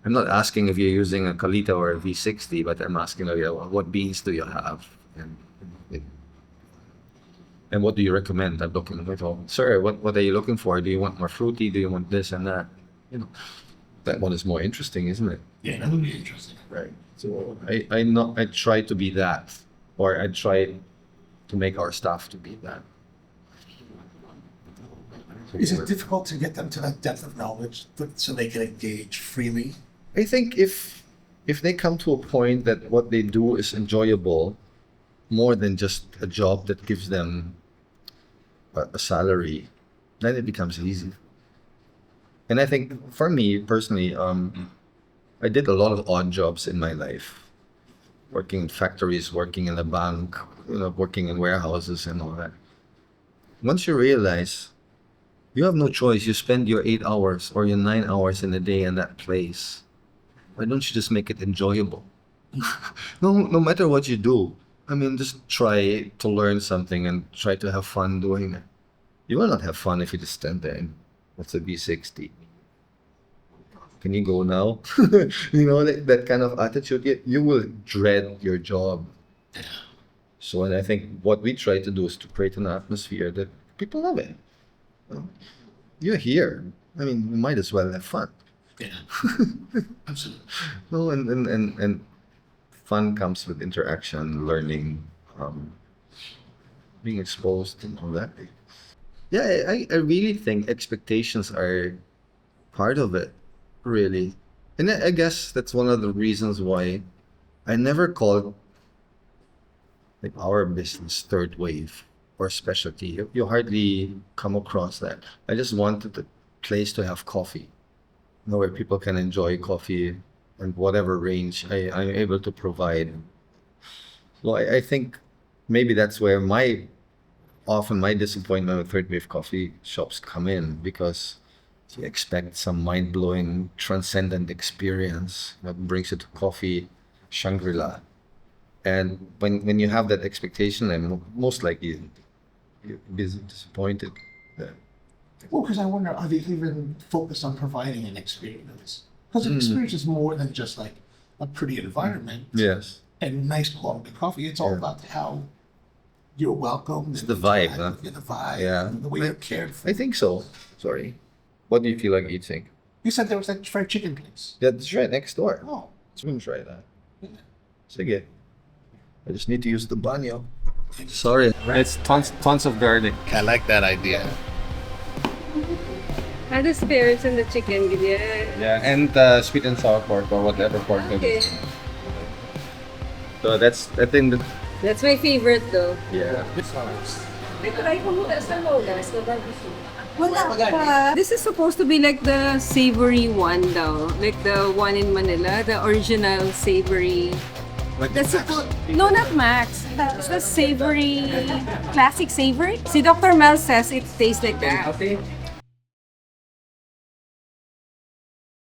S1: I'm not asking if you're using a Kalita or a V60, but I'm asking, what beans do you have? And what do you recommend? I'm looking at, sir, what are you looking for? Do you want more fruity? Do you want this and that? You know, that one is more interesting, isn't it?
S3: Yeah, that would be interesting.
S1: Right. So I try to be that, or I try to make our staff to be that.
S3: Is it difficult to get them to that depth of knowledge so they can engage freely?
S1: I think if they come to a point that what they do is enjoyable, more than just a job that gives them a salary, then it becomes easy. And I think for me personally, I did a lot of odd jobs in my life, working in factories, working in a bank, working in warehouses and all that. Once you realize you have no choice, you spend your 8 hours or your 9 hours in a day in that place. Why don't you just make it enjoyable? No matter what you do, I mean, just try to learn something and try to have fun doing it. You will not have fun if you just stand there and what's a B60? Can you go now? Like that kind of attitude, you will dread your job. So, and I think what we try to do is to create an atmosphere that people love it. You're here. I mean, you might as well have fun.
S3: Yeah, absolutely.
S1: No, and fun comes with interaction, learning, being exposed and all that. Yeah, I really think expectations are part of it, really. And I guess that's one of the reasons why I never called like our business third wave or specialty. You hardly come across that. I just wanted the place to have coffee, where people can enjoy coffee and whatever range I'm able to provide. So I think maybe that's where often my disappointment with third wave coffee shops come in, because you expect some mind-blowing transcendent experience that brings you to coffee Shangri-La. And when you have that expectation, then most likely you'll be disappointed. Yeah.
S3: Well, because I wonder, are they even focused on providing an experience? Because an experience is more than just like a pretty environment
S1: Yes.
S3: and nice quality coffee. It's all about how you're welcomed.
S1: It's the vibe, huh?
S3: The vibe.
S1: Yeah.
S3: And the way you're cared for.
S1: I think so. Sorry. What do you feel like eating?
S3: You said there was that fried chicken place.
S1: Yeah, that's right next door.
S3: Oh.
S1: Let's go and try that. Sige. I just need to use the banyo. Sorry. It's tons of garlic. I like that idea.
S4: And the spirits and the chicken, ganyan.
S1: Yeah, and sweet and sour pork or whatever pork it
S4: Okay.
S1: is. So that's, I think,
S4: That's my favorite though.
S1: yeah.
S4: Try ko muna sa Lolas. Wala pa. This is supposed to be like the savory one though. Like the one in Manila, the original savory. That's no, not Max. That's the savory, classic savory. Si Dr. Mel says it tastes like that.